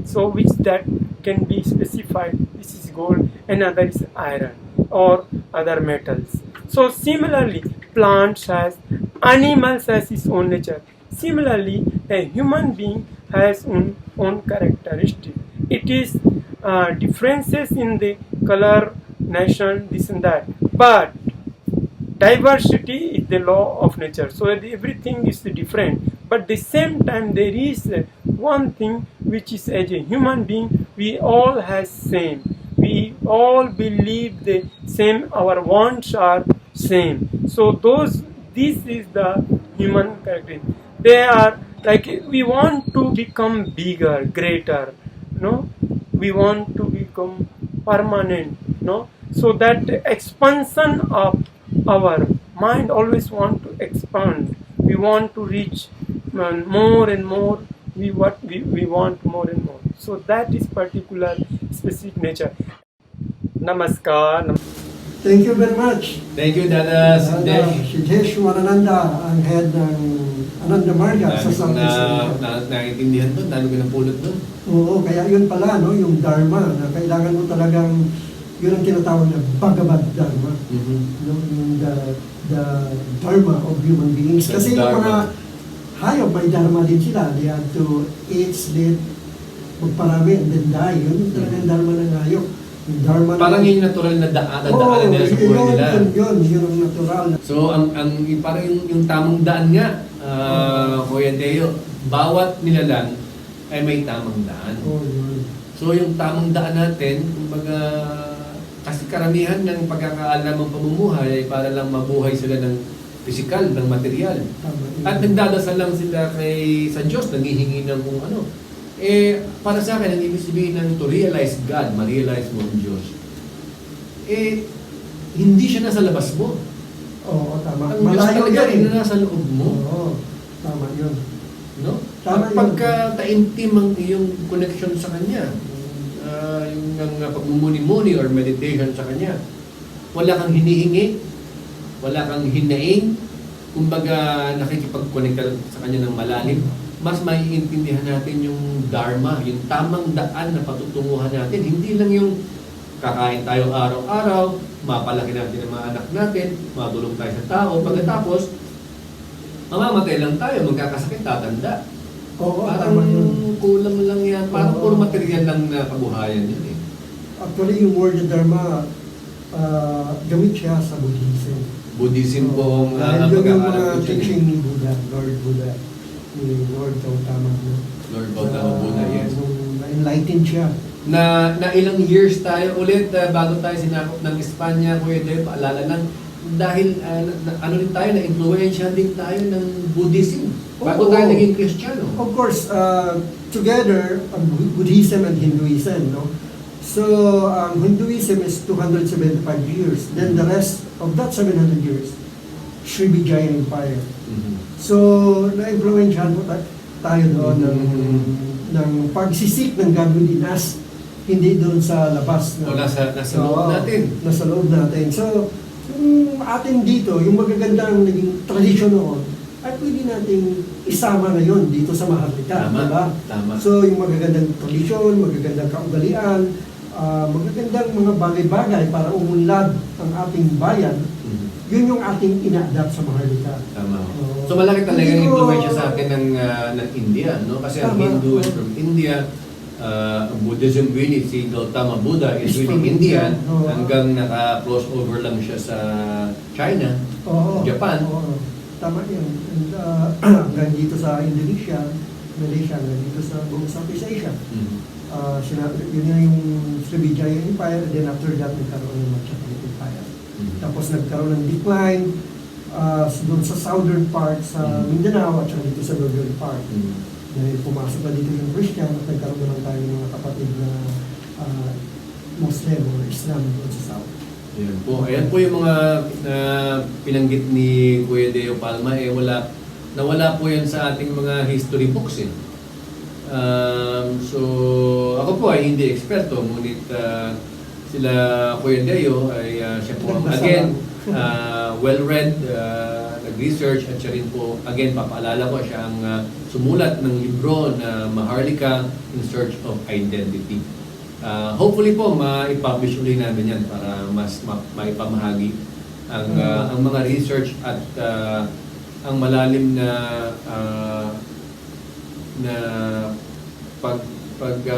so which that can be specified. This is gold, another is iron or other metals. So similarly, plants has, animals has its own nature. Similarly, a human being has own characteristic. It is differences in the color, nation, this and that. But diversity is the law of nature. So everything is different. But at the same time, there is one thing which is, as a human being, we all have same. We all believe the same. Our wants are same. So this is the human character. They are like, we want to become bigger, greater, no? We want to become permanent, no? So that expansion of our mind always want to expand. We want to reach more and more. We want more and more. So that is particular specific nature. Namaskar. Thank you very much. Thank you, Dada Siddesh. Si Jesh Marananda, ang head ng Ananda Marga sa Southeast Asia. Naiintindihan doon, dami ko napulot doon. Oo, kaya yun pala, no, yung Dharma, na kailangan mo talagang, yun ang tinatawag na Bhagavad Dharma. Yung the Dharma of human beings. Kasi yung mga hayop, may Dharma din sila. They have to eat, sleep, magparami, and then die. Yun talagang Dharma ng hayop. Yung Dharma Parang yung natural na daanan nila sa buhay nila. Yun ang natural. So, parang yung tamang daan nga, Kuya Teo, bawat nilalang ay may tamang daan. So, yung tamang daan natin, kumbaga, kasi karamihan ng pagkakaalam ng pamumuhay ay para lang mabuhay sila ng pisikal, ng material. At nagdadasal lang sila sa Diyos, nanghihingi ng kung ano. Para sa akin, ang ibig sabihin ng to realize God, ma-realize mo ang Diyos, hindi siya nasa labas mo. Oo, tama. Ang Diyos talaga ay nasa loob mo. Oo, tama yun. No? Tama at pagka taimtim ang iyong connection sa Kanya, yung pagmumuni-muni or meditation sa Kanya, wala kang hinihingi, wala kang hinaing, kumbaga nakikipag-connect ka sa Kanya ng malalim, mas maiintindihan natin yung Dharma, yung tamang daan na patutunguhan natin. Hindi lang yung kakain tayo araw-araw, mapalaki natin ang mga anak natin, matulong tayo sa tao, pagkatapos, mamamatay lang tayo, magkakasakit, tatanda. Oo, parang kulang lang yan, parang puro material lang na kabuhayan yan eh. Actually, yung word na Dharma, gamit siya sa Buddhism. Buddhism po ang yun yung pagkakalam mga teaching ni Buddha, Lord Buddha. Ni Lord Gautama. Lord Gautama Buddha, yes. Na-enlighten siya. Na ilang years tayo ulit bago tayo sinakop ng Espanya, Kuya Deo, paalala lang, dahil ano din tayo, na-influensya din tayo ng Buddhism. Bago tayo naging Kristiyano. Of course, together, Buddhism and Hinduism, no? So, Hinduism is 275 years. Then the rest of that 700 years, Srivijaya Empire. So, na-influensyahan po tayo doon ng pagsisik ng God within us, hindi doon sa labas. O nasa loob natin. Nasa loob natin. So, yung atin dito, yung magagandang naging tradisyon noon, ay pwede nating isama ngayon dito sa Maharlika. Tama, diba? tama. So, yung magagandang tradisyon, magagandang kaugalian, magagandang mga bagay-bagay para umunlad ang ating bayan, yun yung ating ina-adapt sa Maharlika. Tama. So malaki talaga yung influensya sa atin ng India, no? Kasi ang Hindu is from India, Buddhism really, si Gautama Buddha is really Indian, hanggang naka-crossover lang siya sa China, Japan. Tama yun. And hanggang dito sa Indonesia, Malaysia, hanggang dito sa buong Southeast Asia. Yun na yung Srivijaya Empire, and then after that, nagkaroon ng Machapalit Empire. Tapos nagkaroon ng decline doon sa southern part sa Mindanao at saka dito sa northern part. Dahil pumasok na dito yung Christian at nagkaroon naman tayo ng mga kapatid na Muslim or Islam doon sa south. Ayan po. Ayan po yung mga pinanggit ni Kuya Deo Palma. Nawala po yan sa ating mga history books eh. So ako po ay hindi eksperto, ngunit sila Kuya Deo ay siya po ang again well-read, nag-research, at siya rin po, again, papaalala ko, siya ang sumulat ng libro na Maharlika in Search of Identity. Hopefully po, ma-publish ulit namin yan para mas maipamahagi ang mga research at ang malalim na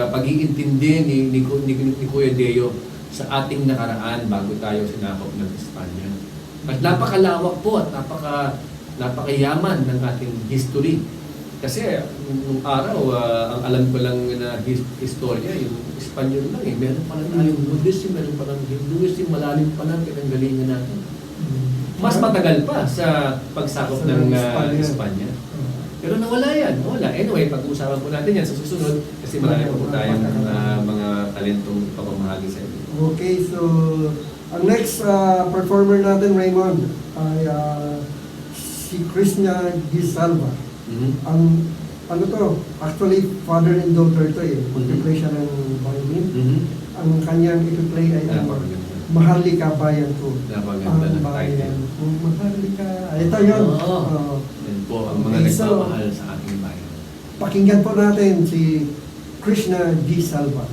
pag-iintindi ni Kuya Deo sa ating nakaraan bago tayo sinakop ng Espanya. At napakalawak po at napakayaman ng ating history. Kasi nung araw, ang alam ko lang na historia, yung Espanyol lang eh. Meron pa lang tayong Buddhism, meron pa lang Hinduism, malalim pa lang pinanggalingan natin. Mas matagal pa sa pagsakop ng Espanya. Pero nawala yan, nawala. Anyway, pag-uusapan po natin yan sa susunod kasi marami po tayong mga talentong pagmamahagi sa inyo. Okay, so ang next performer natin, Raymond, ay si Krishna Gisalva. Ang ano to, actually father and daughter to eh. Mag-play siya ng violin. Ang kanyang ito-play ay Maharlika Bayan ko. Napaganda na title. Maharlika. Ito yun. Yan po ang mga nagmamahal sa ating bayan. Pakinggan po natin si Krishna Gisalva.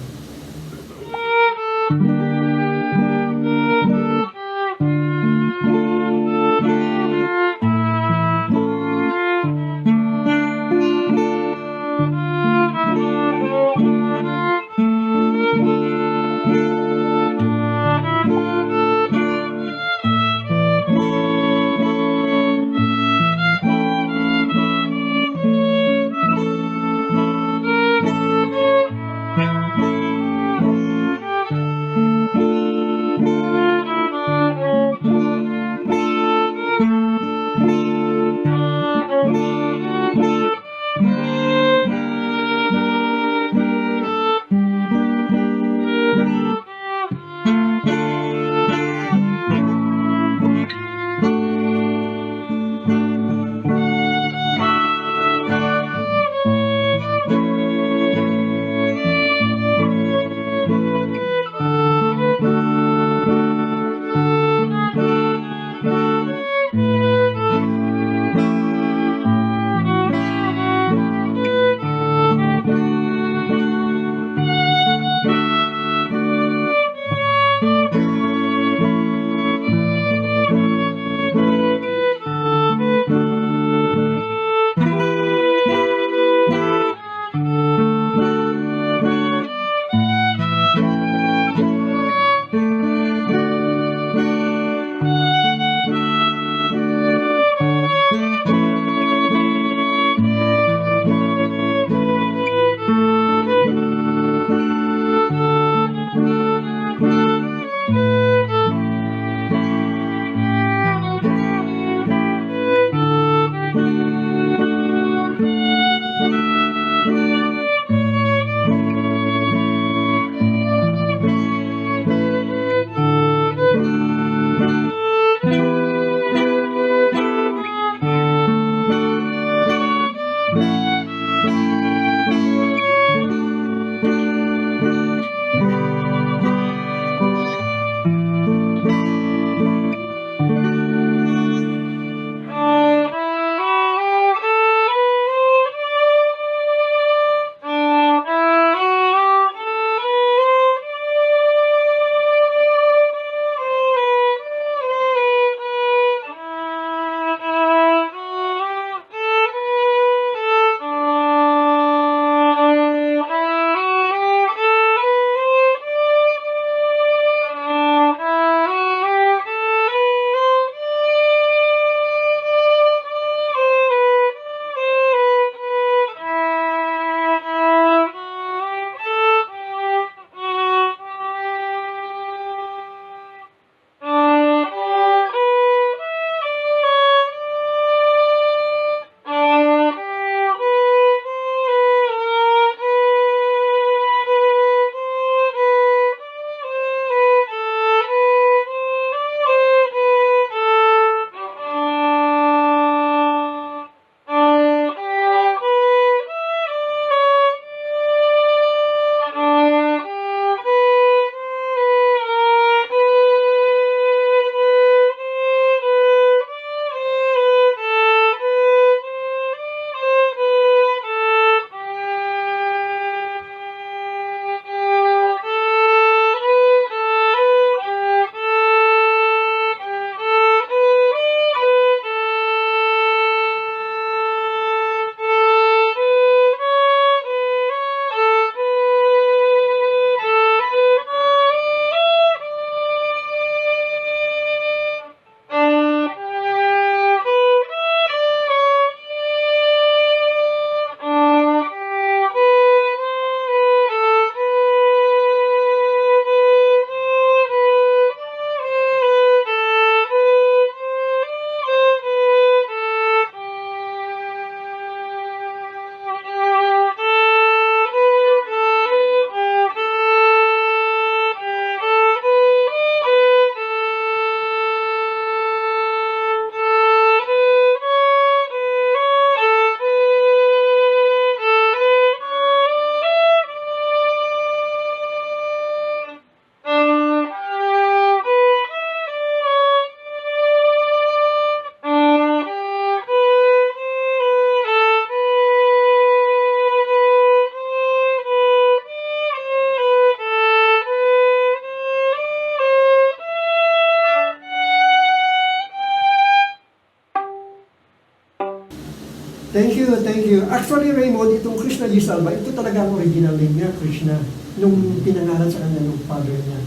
thank you. Actually, Raymond, itong Krishna G. Salva, ito talaga ang original name niya, Krishna, nung pinangalan sa kanya ng father niya.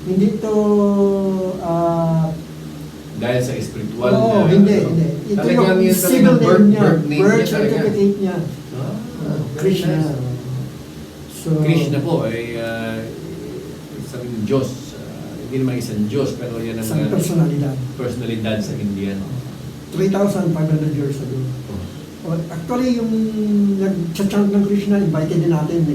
Hindi ito, Dahil sa spiritual oo, na... hindi. Ito Talagang yung yun civil talagang name niya, birth name birth niya talaga. certificate niya. Krishna. So, Krishna po ay isang Diyos. Hindi naman isang Diyos, pero yan ang isang personalidad. personalidad sa India. 3,500 years ago. Actually, yung nag-chant ng Krishna, invited din natin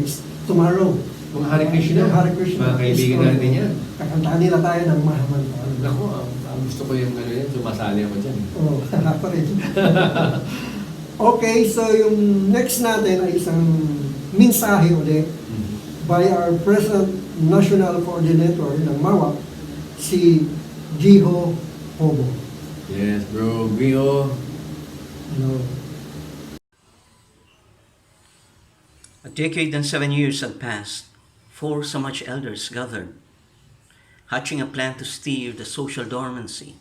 tomorrow. Mga Hare Krishna, Yung Hare Krishna. mga kaibigan natin yan. Kakantaan nila tayo ng Mahamantan. Naku, ang gusto ko yung ano yan, sumasali ako dyan. Oo, ako rin. Okay, so yung next natin ay isang mensahe ulit by our present national coordinator ng MAWF, si Jiho Hobo. Yes, bro. Gio. Hello. A decade and 7 years had passed. 4 SAMAJ elders gathered, hatching a plan to steer the social dormancy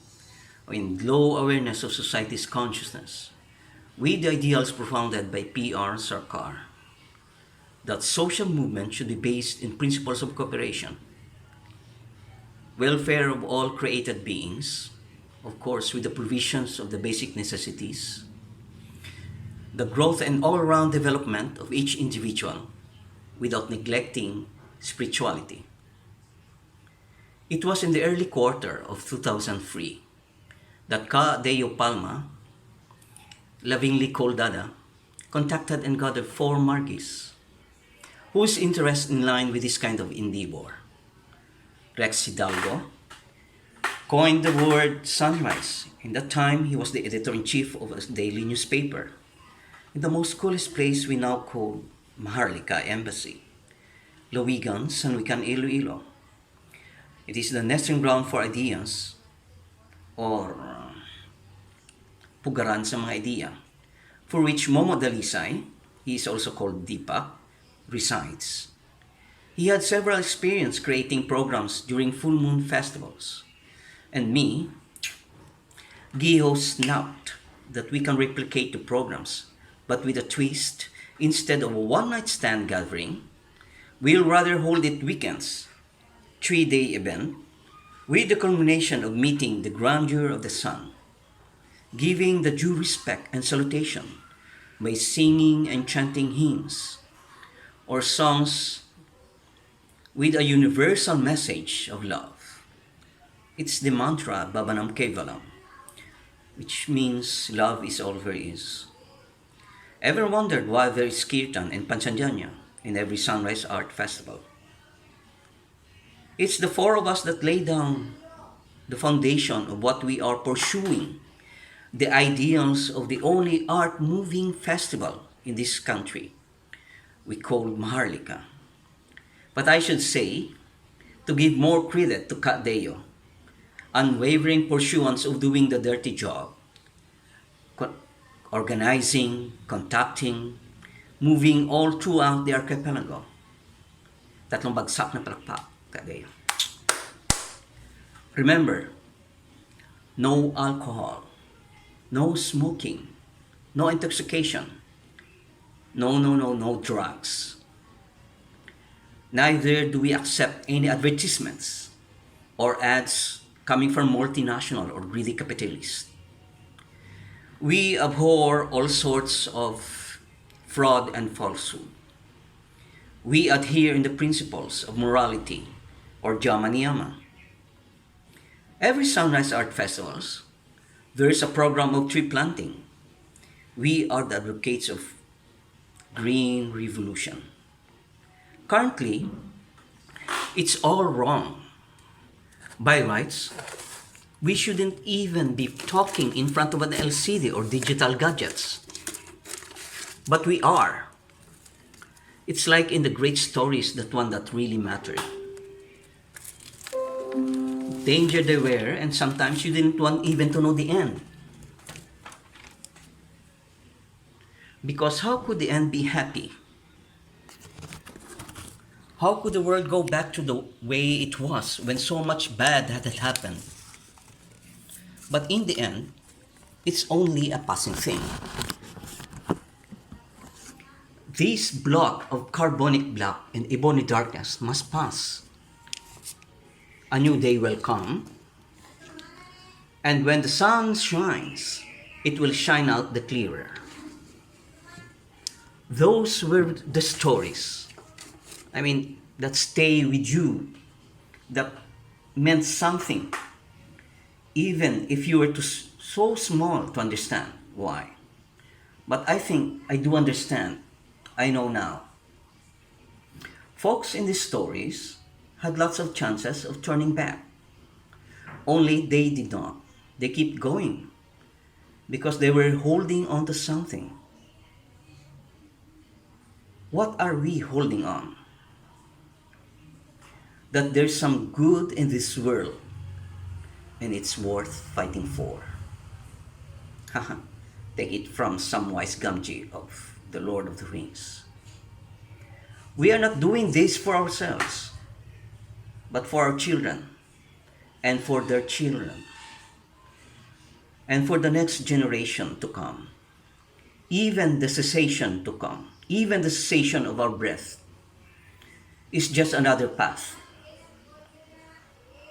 in low awareness of society's consciousness, with the ideals propounded by PR Sarkar, that social movement should be based in principles of cooperation, welfare of all created beings, of course with the provisions of the basic necessities, the growth and all-round development of each individual without neglecting spirituality. It was in the early quarter of 2003 that Ka Deo Palma, lovingly called Dada, contacted and gathered 4 Margis, whose interest in line with this kind of endeavor. Rex Hidalgo coined the word sunrise. In that time, he was the editor-in-chief of a daily newspaper in the most coolest place we now call MAHARLIKA Embassy, Lawigan, Sanwican, Iloilo. It is the nesting ground for ideas or pugaran sa mga idea, for which Momo Dalisay, he is also called Deepak, resides. He had several experience creating programs during full moon festivals. And me, Giho snapped that we can replicate the programs, but with a twist. Instead of a one-night stand gathering, we'll rather hold it weekends, 3-day event, with the culmination of meeting the grandeur of the sun, giving the due respect and salutation by singing and chanting hymns or songs with a universal message of love. It's the mantra Bhavanam Kevalam, which means love is all there is. Ever wondered why there is kirtan and panchanjanya in every sunrise art festival? It's the 4 of us that lay down the foundation of what we are pursuing, the ideals of the only art-moving festival in this country we call Maharlika. But I should say, to give more credit to Kadeo, unwavering pursuance of doing the dirty job, organizing, contacting, moving all throughout the archipelago. Tatlong bagsak na palakpak, Kadeo. Remember, no alcohol, no smoking, no intoxication, no drugs. Neither do we accept any advertisements or ads coming from multinational or greedy capitalists. We abhor all sorts of fraud and falsehood. We adhere in the principles of morality or Jama Niyama. Every sunrise art festivals, there is a program of tree planting. We are the advocates of green revolution. Currently, it's all wrong. By rights, we shouldn't even be talking in front of an LCD or digital gadgets. But we are. It's like in the great stories, that one that really mattered. Danger they were, and sometimes you didn't want even to know the end. Because how could the end be happy? How could the world go back to the way it was when so much bad had happened? But in the end, it's only a passing thing. This block of carbonic black and ebony darkness must pass. A new day will come, and when the sun shines, it will shine out the clearer. Those were the stories, that stay with you, that meant something, even if you were so small to understand why. But I think I do understand. I know now. Folks in these stories had lots of chances of turning back. Only they did not. They keep going because they were holding on to something. What are we holding on? That there's some good in this world and it's worth fighting for. Take it from Samwise Gamgee of the Lord of the Rings. We are not doing this for ourselves, but for our children and for their children and for the next generation to come. Even the cessation to come, even the cessation of our breath is just another path.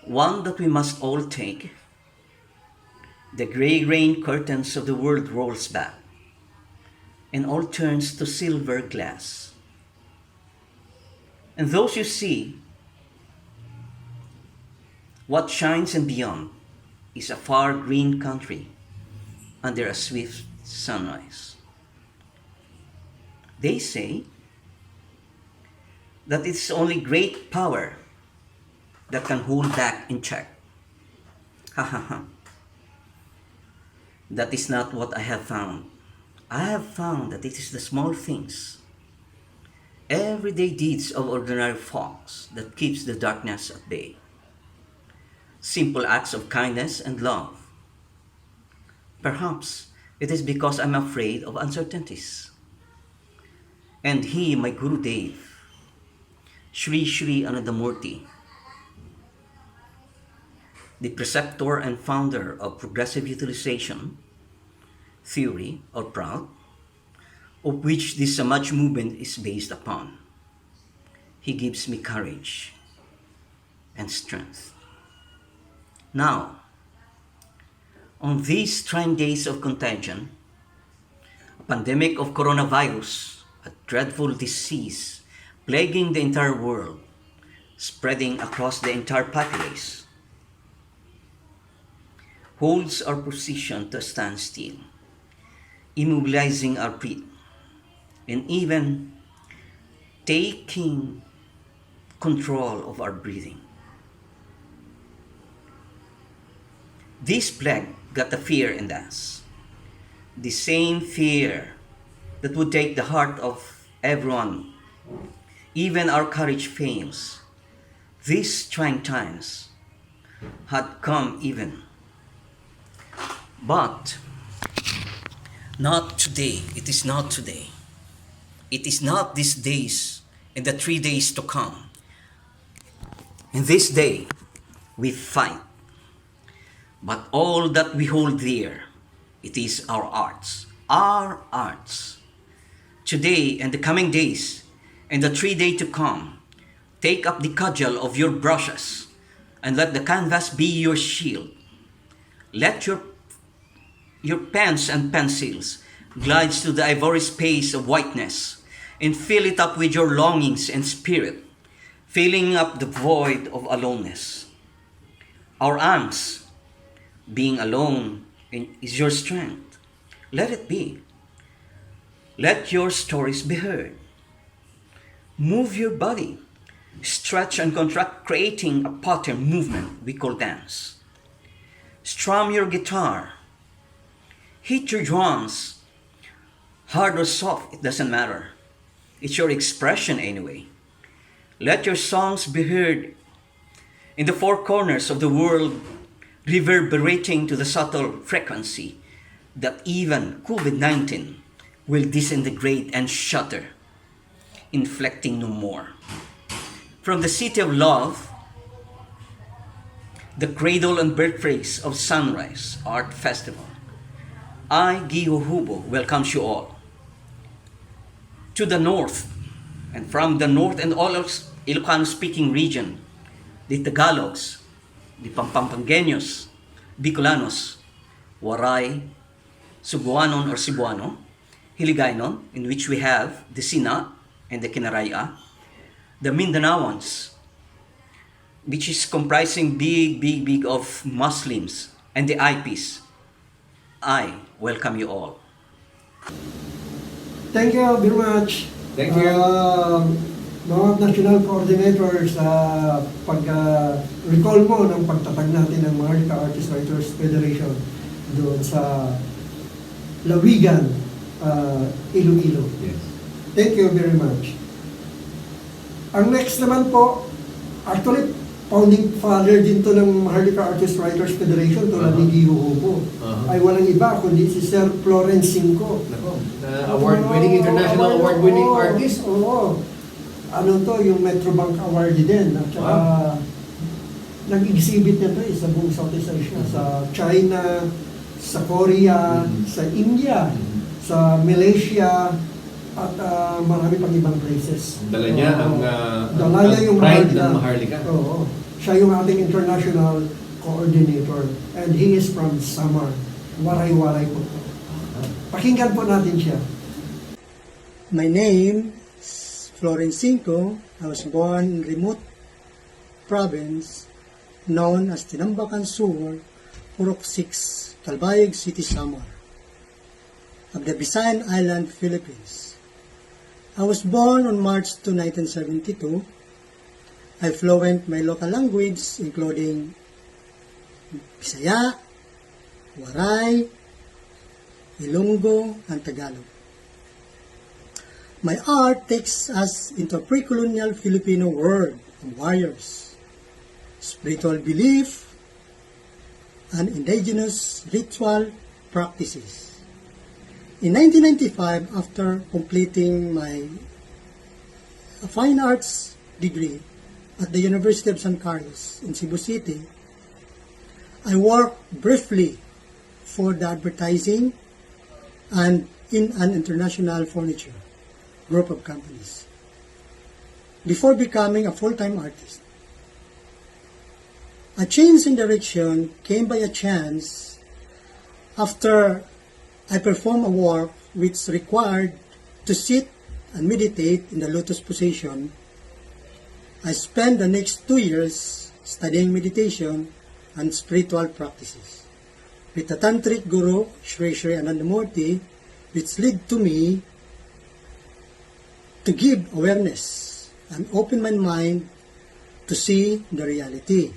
One that we must all take. The gray rain curtains of the world rolls back, and all turns to silver glass. And those you see, what shines and beyond is a far green country under a swift sunrise. They say that it's only great power that can hold back in check. That is not what I have found. I have found that it is the small things, everyday deeds of ordinary folks that keeps the darkness at bay. Simple acts of kindness and love. Perhaps it is because I'm afraid of uncertainties. And he, my Guru Dev, Sri Sri Anandamurti, the preceptor and founder of progressive utilization theory or PROUD, of which this SAMAJ movement is based upon. He gives me courage and strength. Now, on these trying days of contagion, a pandemic of coronavirus, a dreadful disease plaguing the entire world, spreading across the entire populace, holds our position to stand still, immobilizing our breath, and even taking control of our breathing. This plague got a fear in us, the same fear that would take the heart of everyone. Even our courage fails. These trying times had come even. But not today. It is not today. It is not these days and the 3 days to come. In this day, we fight. But all that we hold dear, it is our arts. Our arts. Today and the coming days and the 3 days to come, take up the cudgel of your brushes and let the canvas be your shield. Let your pens and pencils glide to the ivory space of whiteness and fill it up with your longings and spirit, filling up the void of aloneness. Our arms, being alone, is your strength. Let it be. Let your stories be heard. Move your body, stretch and contract, creating a pattern movement we call dance. Strum your guitar. Hit your drums. Hard or soft, it doesn't matter. It's your expression anyway. Let your songs be heard in the four corners of the world, reverberating to the subtle frequency that even COVID-19 will disintegrate and shatter, inflecting no more. From the city of love, the cradle and birthplace of Sunrise Art Festival, I, Giho Hubo, welcomes you all to the north, and from the north and all of Ilocano-speaking region, the Tagalogs, the Pampampangueños, Bicolanos, Waray, Cebuanon or Cebuano, Hiligaynon, in which we have the Sina and the Kinaraya, the Mindanaoans, which is comprising big of Muslims, and the IPs. I welcome you all. Thank you very much. Thank you. Mga national coordinators, pag-recall mo ng pagtatag natin ng Maharlika Artists Writers Federation doon sa Lawigan, Iloilo. Yes. Thank you very much. Ang next naman po, actually, founding father din to ng Maharlika Artists Writers Federation, tulad ni Gio Hugo. Ay walang iba kundi si Sir Florence Cinco. Award-winning, international award-winning artist. Oo. Ano to, yung Metrobank Award din. At saka, nag-exhibit na to sa buong Southeast Asia. Sa China, sa Korea, sa India, sa Malaysia, at marami pang ibang places. Dala niya ang yung pride ng Maharlika. Oo. Siya yung ating international coordinator. And he is from Samar. Waray-waray po. Pakinggan po natin siya. My name is Florence Cinco. I was born in remote province known as Tinambakan Sur, Purok 6, Calbayog City, Samar, of the Visayan Island, Philippines. I was born on March 2, 1972. I fluent my local language including Bisaya, Waray, Ilonggo, and Tagalog. My art takes us into a pre-colonial Filipino world of warriors, spiritual belief, and indigenous ritual practices. In 1995, after completing my fine arts degree at the University of San Carlos in Cebu City, I worked briefly for the advertising and in an international furniture group of companies before becoming a full-time artist. A change in direction came by a chance after I performed a work which required to sit and meditate in the lotus position. I spent the next 2 years studying meditation and spiritual practices with the tantric guru Sri Sri Anandamurti, which led to me to give awareness and open my mind to see the reality.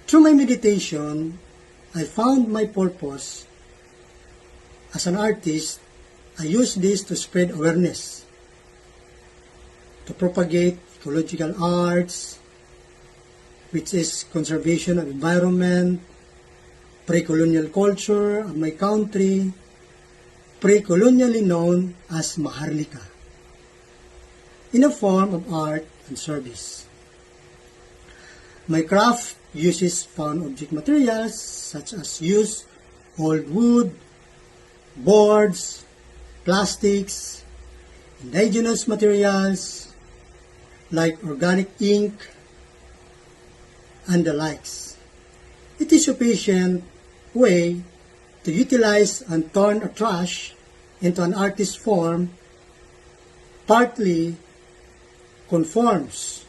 Through my meditation, I found my purpose. As an artist, I use this to spread awareness, to propagate ecological arts, which is conservation of environment, pre-colonial culture of my country, pre-colonially known as Maharlika, in a form of art and service. My craft uses found object materials such as used old wood, boards, plastics, indigenous materials like organic ink, and the likes. It is a sufficient way to utilize and turn a trash into an artist form, partly conforms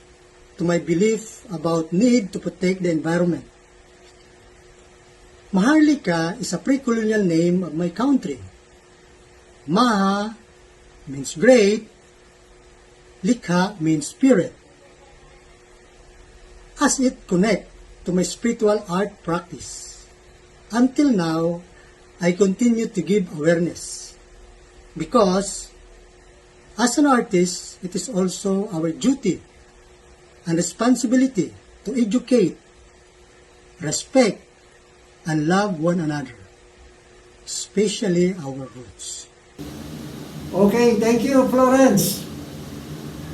to my belief about need to protect the environment. Maharlika is a pre-colonial name of my country. Maha means great, Likha means spirit. As it connects to my spiritual art practice. Until now, I continue to give awareness because as an artist, it is also our duty and responsibility to educate, respect, and love one another, especially our roots. Okay, thank you, Florence.